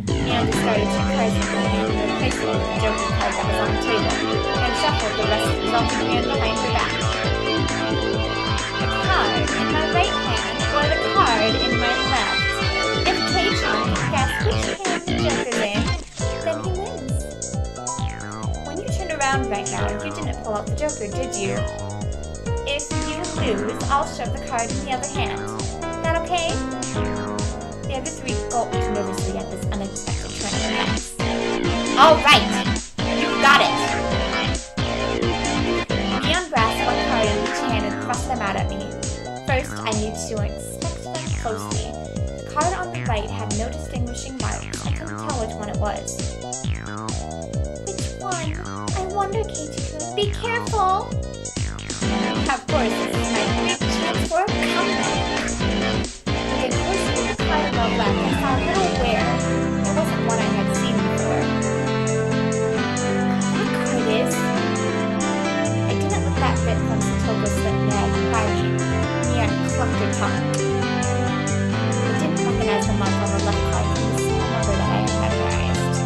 Neon discarded 2 cards from her hand and replaced them with the Joker card that was on the table, and shuffled the rest of the resulting hand behind her back. The card in my right hand or the card in my left. If K-chan can guess which hand the Joker's in, then he wins. When you turned around right now, you didn't pull out the Joker, did you? If you lose, I'll shove the card in the other hand. That okay? The other 3 gulped nervously at this unexpected turn of events. All right, you got it. Neon grasped 1 card in each hand and thrust them out at me. First, I needed to inspect them closely. The card on the right had no distinguishing marks. I couldn't tell which one it was. Which one? I wonder, K2. Be careful! Of course, this is my big chance for a comeback. Looking closely at the card on the left, I saw a little wear. It wasn't one I had seen before. What card is? I didn't let that bit from Satoko slip by me. Neon clucked her tongue. I didn't recognize the mark on the left card from the small number that I had memorized.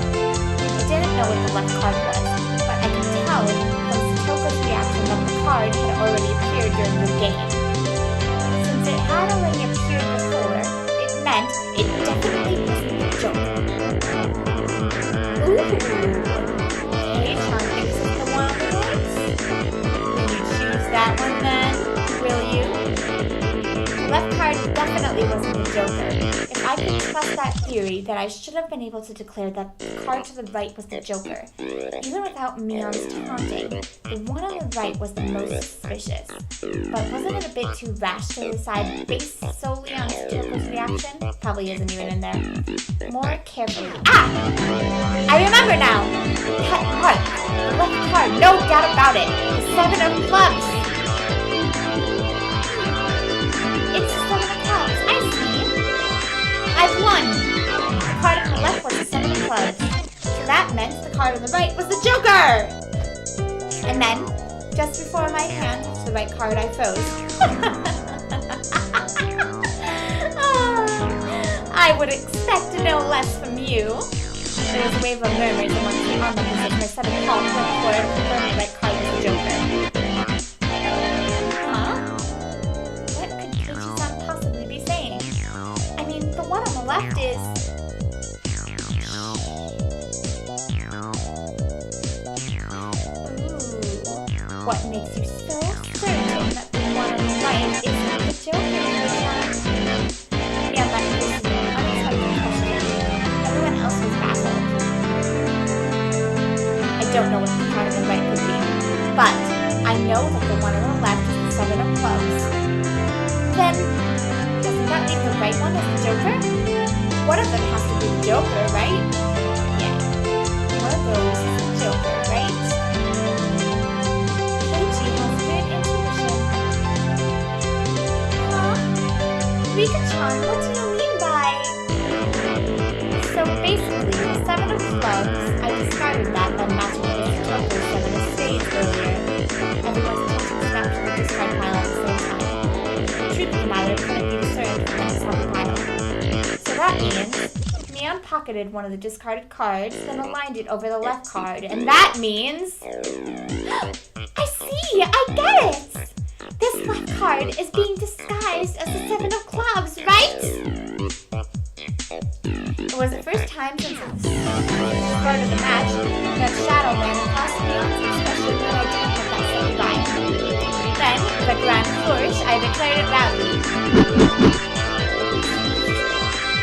I didn't know what the left card was, but I could tell from Satoko's reaction that the card had already appeared during the game. Since it had already appeared before, it meant it definitely wasn't a joke. Ooh! K-chan thinks it's the one on the right. Will you choose that one then? Will you? The left card definitely wasn't the Joker. If I could trust that theory, then I should have been able to declare that the card to the right was the Joker. Even without Neon's taunting, the one on the right was the most suspicious. But wasn't it a bit too rash to decide based solely on Toko's reaction? Probably isn't even in there. More carefully. Ah! I remember now! That mark! The left card, no doubt about it! The 7 of clubs! It's the 7 of clubs, I see! I've won! The card on the left was the 7 of clubs. So that meant the card on the right was the Joker! And then, just before my hand touched the right card, I froze. I would expect no less from you. There was a wave of murmurs amongst the onlookers as my sudden call went forward and confirmed the right card was the Joker. Huh? What could Kichi-san possibly be saying? I mean, the one on the left is... What makes you so certain that the one on the right isn't the Joker? Yeah, that is an unexpected question. Everyone else was baffled. I don't know what the card on the right could be, but I know that the one on the left is the 7 of clubs. Then, doesn't that leave the right one as the Joker? One of them has to be the Joker, right? Yeah. One of those is the Joker, right? Rika-chan, what do you mean by... So basically, the 7 of clubs, I discarded that by matching it with Joker's 7 of spades earlier. Everyone's attention snapped to the discard pile at the same time. The truth of the matter couldn't be discerned from the solid pile. So that means, Neon pocketed one of the discarded cards, then aligned it over the left card, and that means... I see! I get it! This left card is being disguised as the 7 of clubs, right? It was the first time since the start of the match that Shadow ran across Neon's expression that I didn't let that slip by. Then, with a grand flourish, I declared it loudly.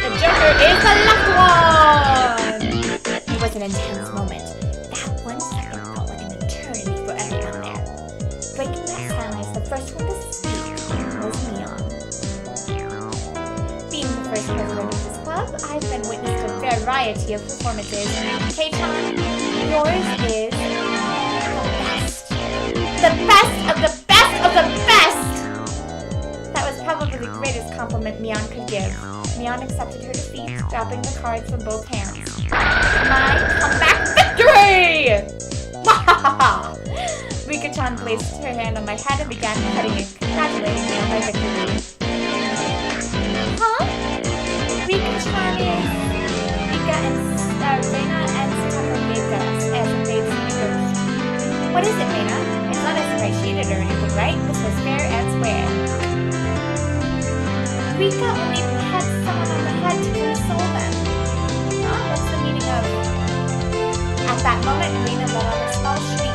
The Joker is the left one! It was an intense moment. That 1 second felt like an eternity for everyone there. Breaking that silence, the first one to speak was Neon. Being the first president of this club, I've been witness to a fair variety of performances. K-chan, yours is the best of the best of the best! That was probably the greatest compliment Mion could give. Mion accepted her defeat, dropping the cards from both hands. My comeback victory! Wahahaha! Rika-chan placed her hand on my head and began petting it, congratulating me on my victory. Huh? Rika-chan is Rika and Reina and Sakura gave us as they speakers. What is it, Reina? It's not as if I cheated or anything, right? This was fair and square. Rika only pets someone on the head to console them. Huh? What's the meaning of... At that moment, Reina let out a small shriek.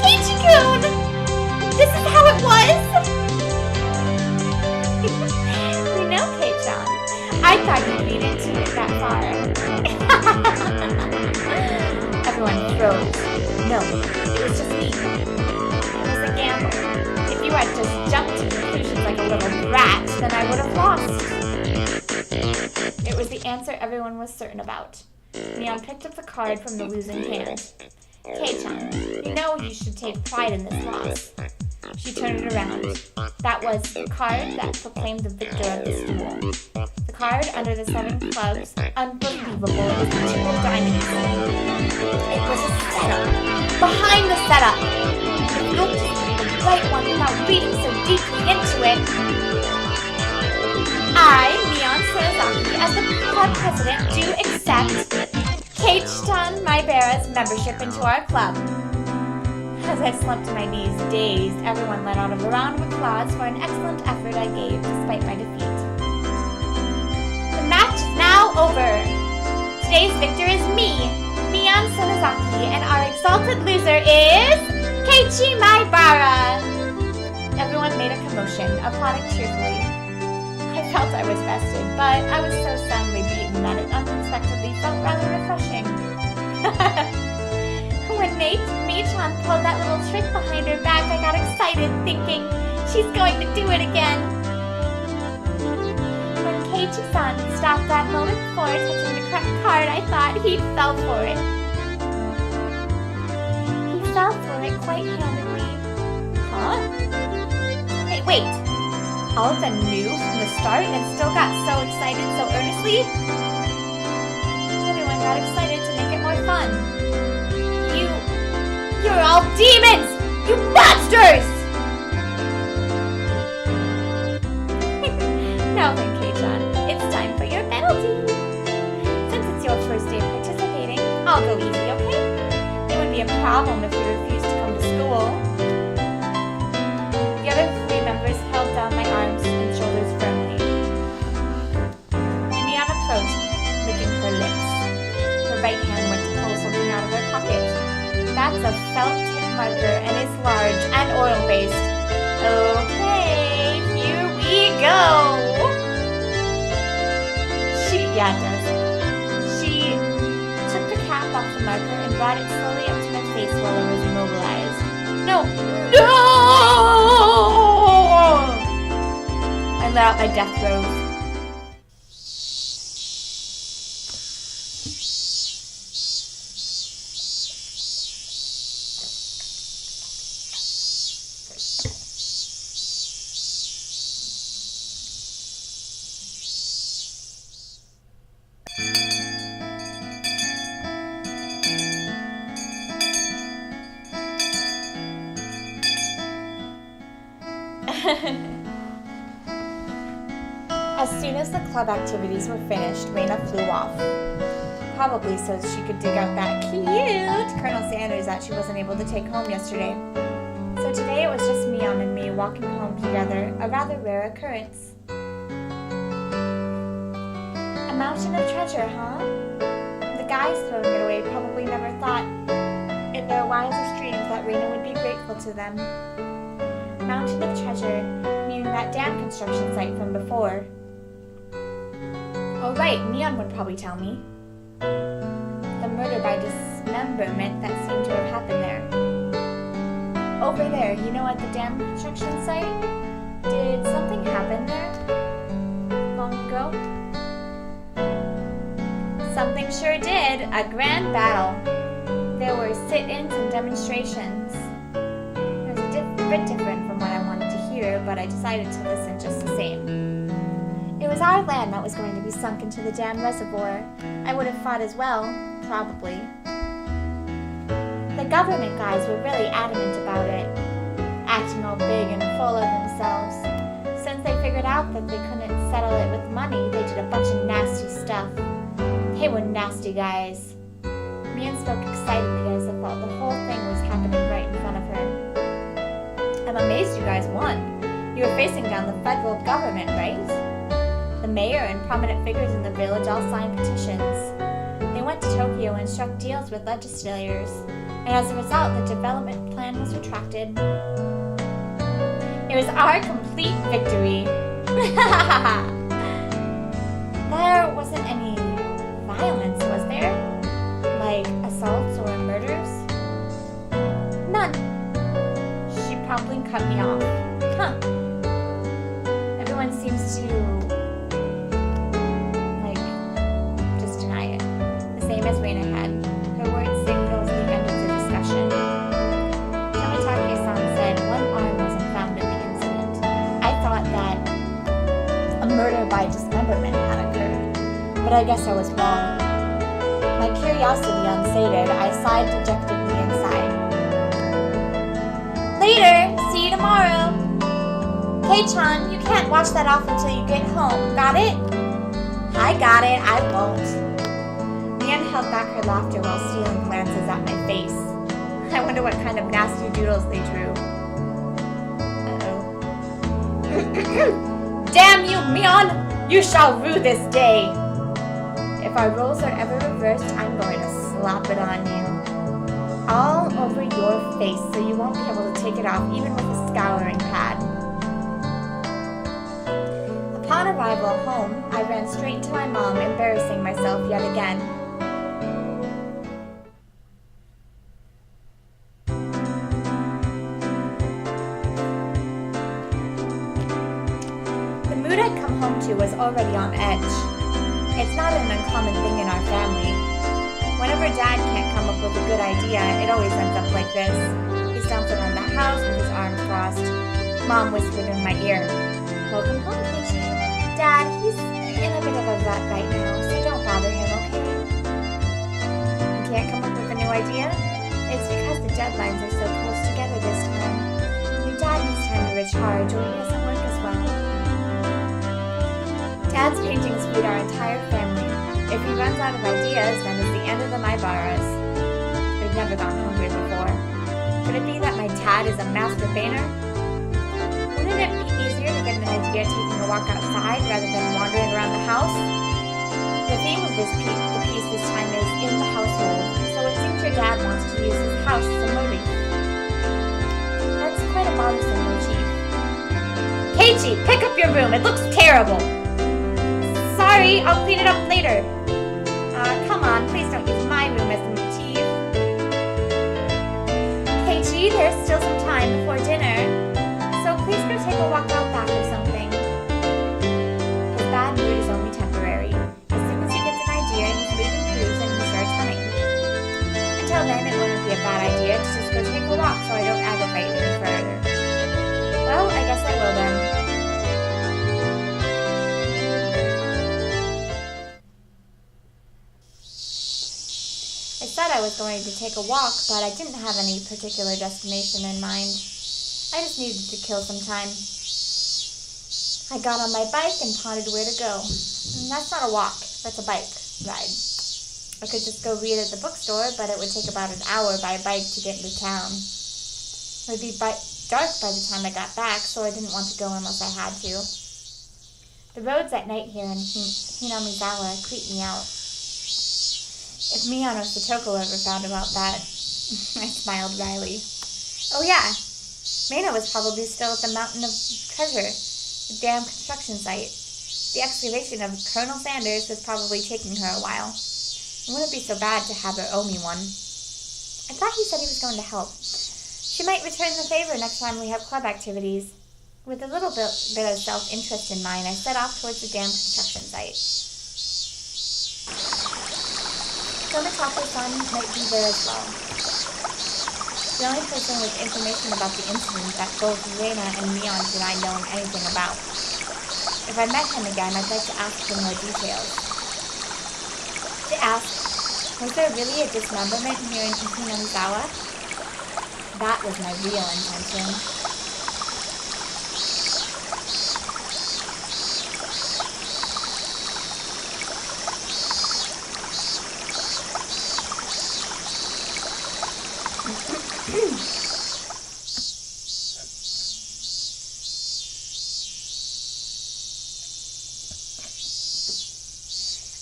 Ichi-kun! This is how it was? You know, Kei-chan, I thought you'd read into it that far. Everyone froze. No, it was just me. It was a gamble. If you had just jumped to conclusions like a little brat, then I would have lost. It was the answer everyone was certain about. Mion picked up the card from the losing hand. Kei-chan, you know you should take pride in this loss. She turned it around. That was the card that proclaimed the victor of this duel. The card under the 7 clubs. Unbelievable. It was the 2 of diamonds. It was a setup. Behind the setup. If I just read the right one without reading so deeply into it. I, Mion Sonozaki, as the club president, do accept Kei-chan Maibara's membership into our club. As I slumped to my knees, dazed, everyone let out a round of applause for an excellent effort I gave despite my defeat. The match is now over. Today's victor is me, Mion Sonozaki, and our exalted loser is Keiichi Maibara. Everyone made a commotion, applauding cheerfully. I felt I was bested, but I was so soundly beaten that it unexpectedly felt rather refreshing. When Mei-chan pulled that little trick behind her back, I got excited, thinking, she's going to do it again. When Keiichi-san stopped that moment before touching the correct card, I thought he fell for it. He fell for it quite handedly. Huh? Hey, wait! All of them knew from the start and still got so excited so earnestly? Everyone got excited to make it more fun. You're all demons! You monsters! Now then, Kei-chan, it's time for your penalty. Since it's your first day of participating, I'll go easy, okay? It would be a problem if you refused to come to school. The other 3 members held down my arms and shoulders firmly. Mion approached, licking her lips. Her right hand went to pull something out of her pocket. That's a felt tip marker and is large and oil-based. Okay, here we go! Yeah, it does. She took the cap off the marker and brought it slowly up to my face while I was immobilized. No! No! I let out my death throes. As soon as the club activities were finished, Reina flew off. Probably so she could dig out that cute Colonel Sanders that she wasn't able to take home yesterday. So today it was just Mion and me walking home together, a rather rare occurrence. A mountain of treasure, huh? The guys throwing it away probably never thought in their wildest dreams that Reina would be grateful to them. Mountain of treasure, meaning that dam construction site from before. Oh right, Mion would probably tell me. The murder by dismemberment that seemed to have happened there. Over there, you know, at the dam construction site? Did something happen there? Long ago? something sure did. A grand battle. There were sit-ins and demonstrations. It was a bit different from what I wanted to hear, but I decided to listen just the same. It was our land that was going to be sunk into the dam reservoir. I would have fought as well, probably. The government guys were really adamant about it, acting all big and full of themselves. Since they figured out that they couldn't settle it with money, they did a bunch of nasty stuff. They were nasty guys. Mian spoke excitedly as if the whole thing was happening right in front of her. I'm amazed you guys won. You were facing down the federal government, right? The mayor and prominent figures in the village all signed petitions. They went to Tokyo and struck deals with legislators, and as a result, the development plan was retracted. It was our complete victory. There wasn't any violence, was there? Like assaults or murders? None. She promptly cut me off. Huh. Everyone seems to, just deny it. The same as Reina had. Her words signaled the end of the discussion. Tomitake-san said one arm wasn't found in the incident. I thought that a murder by dismemberment had occurred, but I guess I was wrong. My curiosity unsated, I sighed dejectedly inside. Later! See you tomorrow! Kei-chan, you can't watch that off until you get home. Got it? I got it. I won't. Mian held back her laughter while stealing glances at my face. I wonder what kind of nasty doodles they drew. Uh-oh. Damn you, Mian! You shall rue this day! If our roles are ever reversed, I'm going to slap it on you. All over your face so you won't be able to take it off even with a scouring pad. Upon arrival home, I ran straight to my mom, embarrassing myself yet again. The mood I'd come home to was already on edge. It's not an uncommon thing in our family. Whenever Dad can't come up with a good idea, it always ends up like this. He stomps around the house with his arms crossed. Mom whispered in my ear, "Welcome home, Keiichi. Dad, he's in a bit of a rut right now, so don't bother him, okay?" He can't come up with a new idea? It's because the deadlines are so close together this time. Your dad needs time to recharge, or he doesn't work as well. Dad's paintings feed our entire family. If he runs out of ideas, then it's the end of the Maibaras. We've never gone hungry before. Could it be that my dad is a master painter? Wouldn't it be easier to get an idea taking a walk outside rather than wandering around the house? The theme of the piece this time is in the household, so it seems your dad wants to use his house as a motif. That's quite a bothersome motif. Keiichi, pick up your room. It looks terrible. Sorry, I'll clean it up later. Come on, please don't use my room as the motif. Keiichi, there's still some time before dinner, so please go take a walk out back or something. His bad mood is only temporary. As soon as he gets an idea, he's moving through and he starts humming. Until then, it wouldn't be a bad idea to just go take a walk so I don't aggravate him further. Well, I guess I will then. I said I was going to take a walk, but I didn't have any particular destination in mind. I just needed to kill some time. I got on my bike and pondered where to go. And that's not a walk, that's a bike ride. I could just go read at the bookstore, but it would take about an hour by bike to get into town. It would be dark by the time I got back, so I didn't want to go unless I had to. The roads at night here in Hinamizawa creep me out. If Mian or Satoko ever found about that, I smiled wryly. Oh yeah, Reina was probably still at the Mountain of Treasure, the dam construction site. The excavation of Colonel Sanders was probably taking her a while. It wouldn't be so bad to have her owe me one. I thought he said he was going to help. She might return the favor next time we have club activities. With a little bit of self-interest in mind, I set off towards the dam construction site. Tomataku-san might be there as well. The only person with information about the incident that both Reina and Neon deny knowing anything about. If I met him again, I'd like to ask for more details. To ask, was there really a dismemberment here in Ikinamizawa? That was my real intention.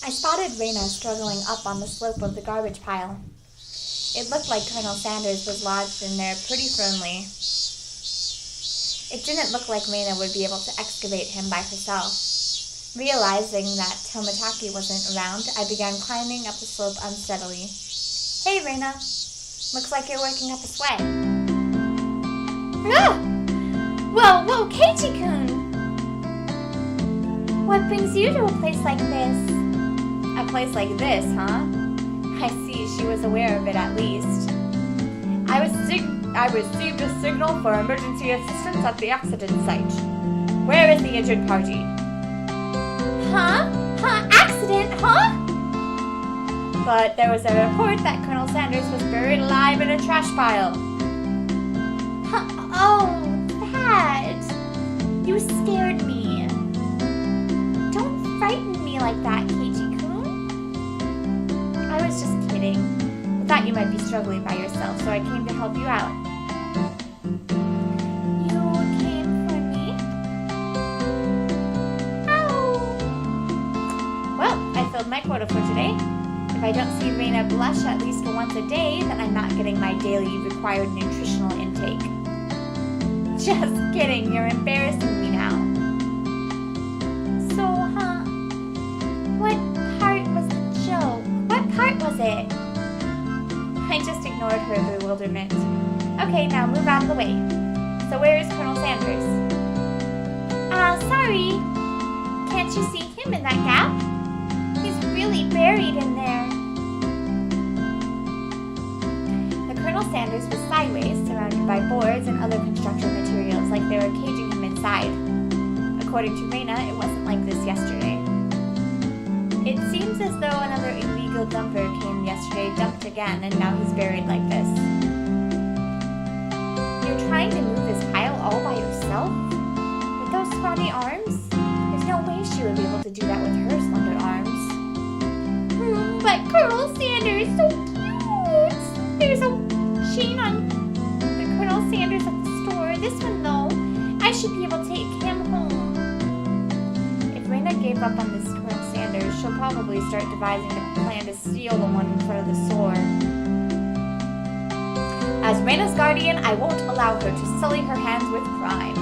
I spotted Reina struggling up on the slope of the garbage pile. It looked like Colonel Sanders was lodged in there pretty firmly. It didn't look like Reina would be able to excavate him by herself. Realizing that Tomataki wasn't around, I began climbing up the slope unsteadily. Hey, Reina. Looks like you're working up a sweat. Ah! Whoa, Keiichi-kun! What brings you to a place like this? A place like this, huh? I see she was aware of it at least. I received a signal for emergency assistance at the accident site. Where is the injured party? Huh? Accident, huh? But there was a report that Colonel Sanders was buried alive in a trash pile. Huh? Oh, that. You scared me. Don't frighten me like that, Keiichi-kun. I was just kidding. I thought you might be struggling by yourself, so I came to help you out. You came for me? Ow! Well, I filled my quota for today. If I don't see Reina blush at least once a day, then I'm not getting my daily required nutritional intake. Just kidding, you're embarrassing me now. So, what part was the joke? What part was it? I just ignored her bewilderment. Okay, now move out of the way. So where is Colonel Sanders? Sorry. Can't you see him in that gap? He's really buried in there. The Colonel Sanders was sideways, surrounded by boards and other construction materials, like they were caging him inside. According to Reina, it wasn't like this yesterday. It seems as though another illegal dumper came yesterday, dumped again, and now he's buried like this. You're trying to move this pile all by yourself? With those scrawny arms? There's no way she would be able to do that with her slender arms. But Colonel Sanders, so cute! There's a chain on the Colonel Sanders at the store. This one, though, I should be able to take him home. If Reina gave up on this Colonel Sanders, she'll probably start devising a plan to steal the one in front of the store. As Reina's guardian, I won't allow her to sully her hands with crime.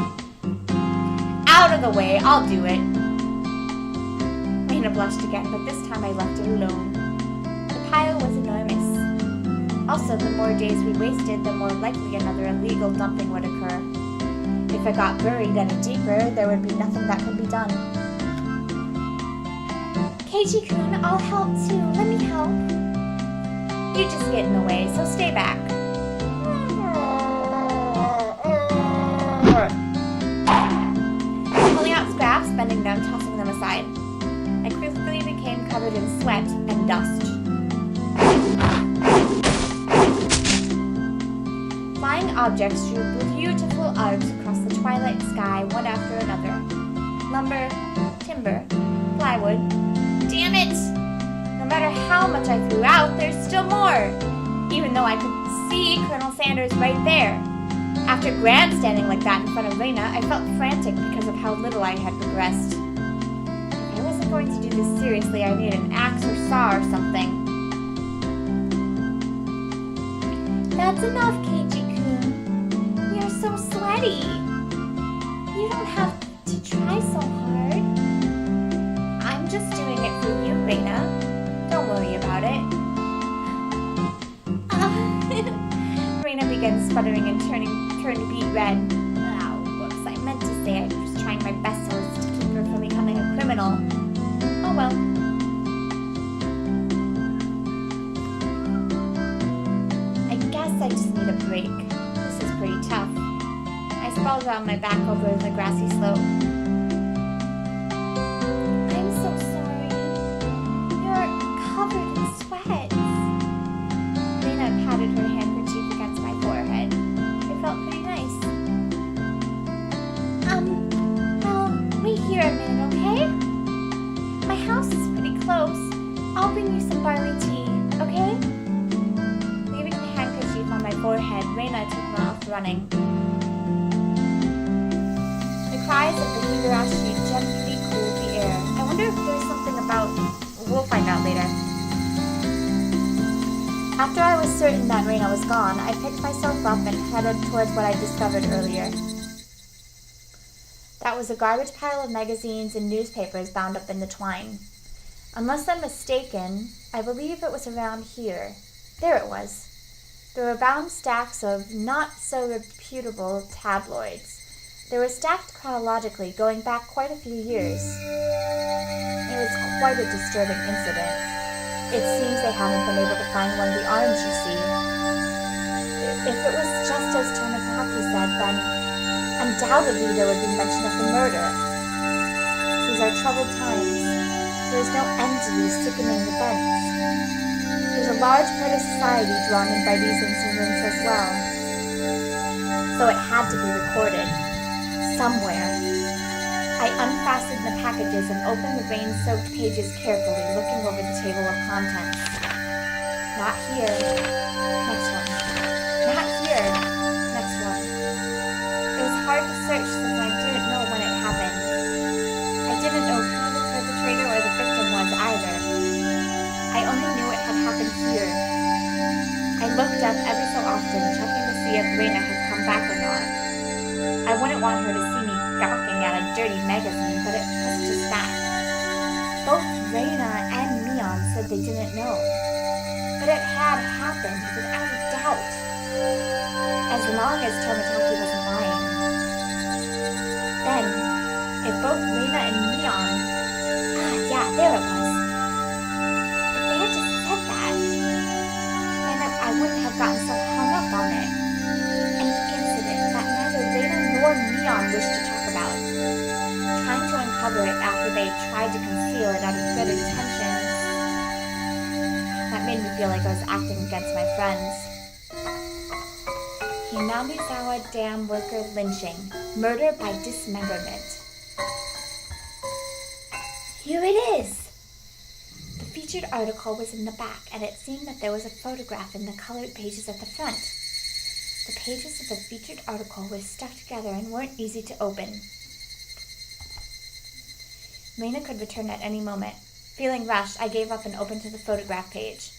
Out of the way, I'll do it. Reina blushed again, but this time I left it alone. The pile was enormous. Also, the more days we wasted, the more likely another illegal dumping would occur. If it got buried any deeper, there would be nothing that could be done. Keiichi-kun, I'll help too. Let me help. You just get in the way, so stay back. Pulling out scraps, bending them, tossing them aside. I quickly became covered in sweat and dust. Flying objects drew beautiful arcs across the twilight sky, one after another. Lumber, timber, plywood. Damn it! No matter how much I threw out, there's still more! Even though I could see Colonel Sanders right there. After grandstanding like that in front of Reina, I felt frantic because of how little I had progressed. If I wasn't going to do this seriously, I needed an axe or saw or something. That's enough, Keiichi-kun. You're so sweaty. You don't have to try so hard. I'm just doing it for you, Reina. Don't worry about it. Reina began sputtering and turned beet red. Oh, whoops, I meant to say I was trying my best so as to keep her from becoming a criminal. Oh well. her on my back over the grassy slope. I'm so sorry. You're covered in sweat. Reina patted her handkerchief against my forehead. It felt pretty nice. Well, wait here a minute, okay? My house is pretty close. I'll bring you some barley tea, okay? Leaving the handkerchief on my forehead, Reina took off running. The cries of the higurashi gently cooled the air. I wonder if there's something about... We'll find out later. After I was certain that Reina was gone, I picked myself up and headed towards what I discovered earlier. That was a garbage pile of magazines and newspapers bound up in the twine. Unless I'm mistaken, I believe it was around here. There it was. There were bound stacks of not-so-reputable tabloids. They were stacked chronologically, going back quite a few years. It was quite a disturbing incident. It seems they haven't been able to find one of the arms you see. If it was just as Onikakushi said, then undoubtedly there would be mention of the murder. These are troubled times. There is no end to these sickening events. There's a large part of society drawn in by these incidents as well. So it had to be recorded. Somewhere. I unfastened the packages and opened the rain-soaked pages carefully, looking over the table of contents. Not here. Next one. Not here. Next one. It was hard to search since I didn't know when it happened. I didn't know who the perpetrator or the victim was either. I only knew it had happened here. I looked up every so often, checking to see if Reina had come back or not. I wouldn't want her to see me gawking at a dirty magazine, but it was just that. Both Reina and Mion said they didn't know. But it had happened, without a doubt. As long as Tomitaki wasn't lying. Then, if both Reina and Mion... yeah, there it was. If they had just said that, then I wouldn't have gotten so hung up on it. An incident that neither Reina nor Mion wished to talk about. Trying to uncover it after they tried to conceal it out of good intentions. That made me feel like I was acting against my friends. Hinamizawa Dam worker lynching. Murder by dismemberment. Here it is! The featured article was in the back, and it seemed that there was a photograph in the colored pages at the front. The pages of the featured article were stuck together and weren't easy to open. Reina could return at any moment. Feeling rushed, I gave up and opened to the photograph page.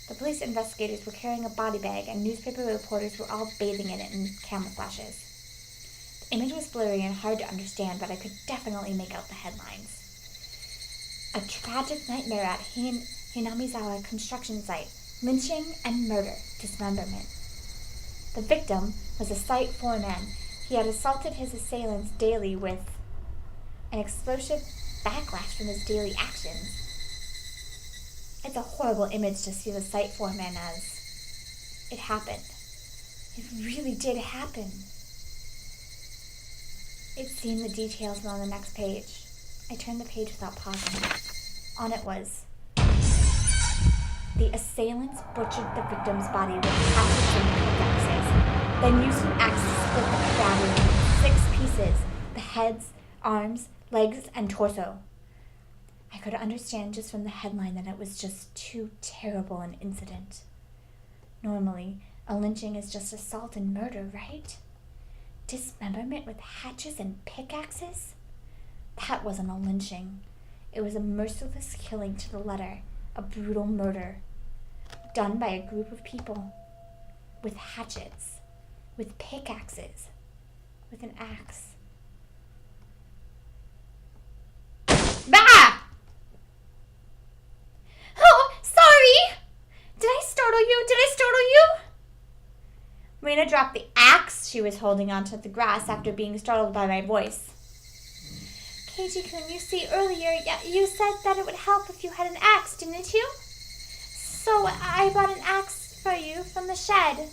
The police investigators were carrying a body bag, and newspaper reporters were all bathing in it in camouflages. The image was blurry and hard to understand, but I could definitely make out the headlines. A tragic nightmare at Hinamizawa construction site. Lynching and murder. Dismemberment. The victim was a site foreman. He had assaulted his assailants daily with an explosive backlash from his daily actions. It's a horrible image to see the site foreman as. It happened. It really did happen. It seemed the details were on the next page. I turned the page without pausing. On it was, the assailants butchered the victim's body with hatchets and pickaxes, then used an axe to split the cadaver into 6 pieces, the heads, arms, legs, and torso. I could understand just from the headline that it was just too terrible an incident. Normally, a lynching is just assault and murder, right? Dismemberment with hatchets and pickaxes? That wasn't a lynching. It was a merciless killing to the letter, a brutal murder, done by a group of people, with hatchets, with pickaxes, with an axe. Bah! Oh, sorry! Did I startle you? Reina dropped the axe she was holding onto the grass after being startled by my voice. Keiji-kun, you see, earlier you said that it would help if you had an axe, didn't you? So I brought an axe for you from the shed.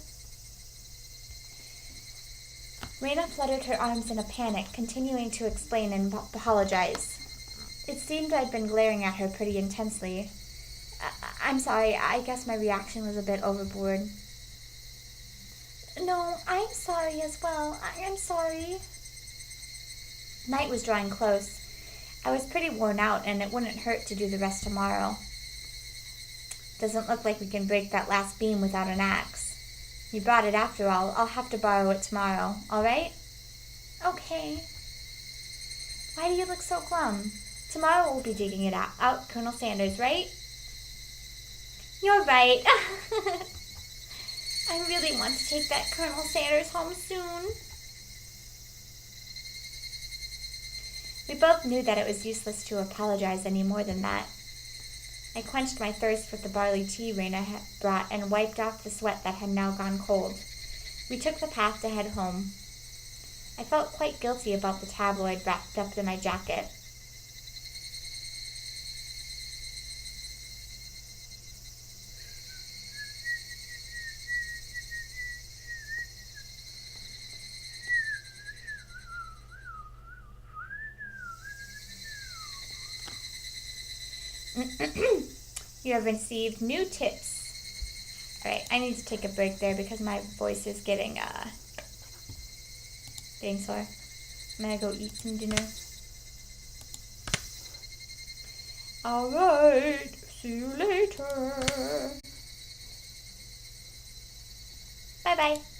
Raina fluttered her arms in a panic, continuing to explain and apologize. It seemed I'd been glaring at her pretty intensely. I'm sorry, I guess my reaction was a bit overboard. No, I'm sorry as well. I'm sorry. Night was drawing close. I was pretty worn out, and it wouldn't hurt to do the rest tomorrow. Doesn't look like we can break that last beam without an axe. You brought it after all. I'll have to borrow it tomorrow, all right? Okay. Why do you look so glum? Tomorrow we'll be digging it out, Colonel Sanders, right? You're right. I really want to take that Colonel Sanders home soon. We both knew that it was useless to apologize any more than that. I quenched my thirst with the barley tea Raina had brought and wiped off the sweat that had now gone cold. We took the path to head home. I felt quite guilty about the tabloid wrapped up in my jacket. You have received new tips. Alright, I need to take a break there because my voice is getting sore. I'm gonna go eat some dinner. Alright, see you later. Bye-bye.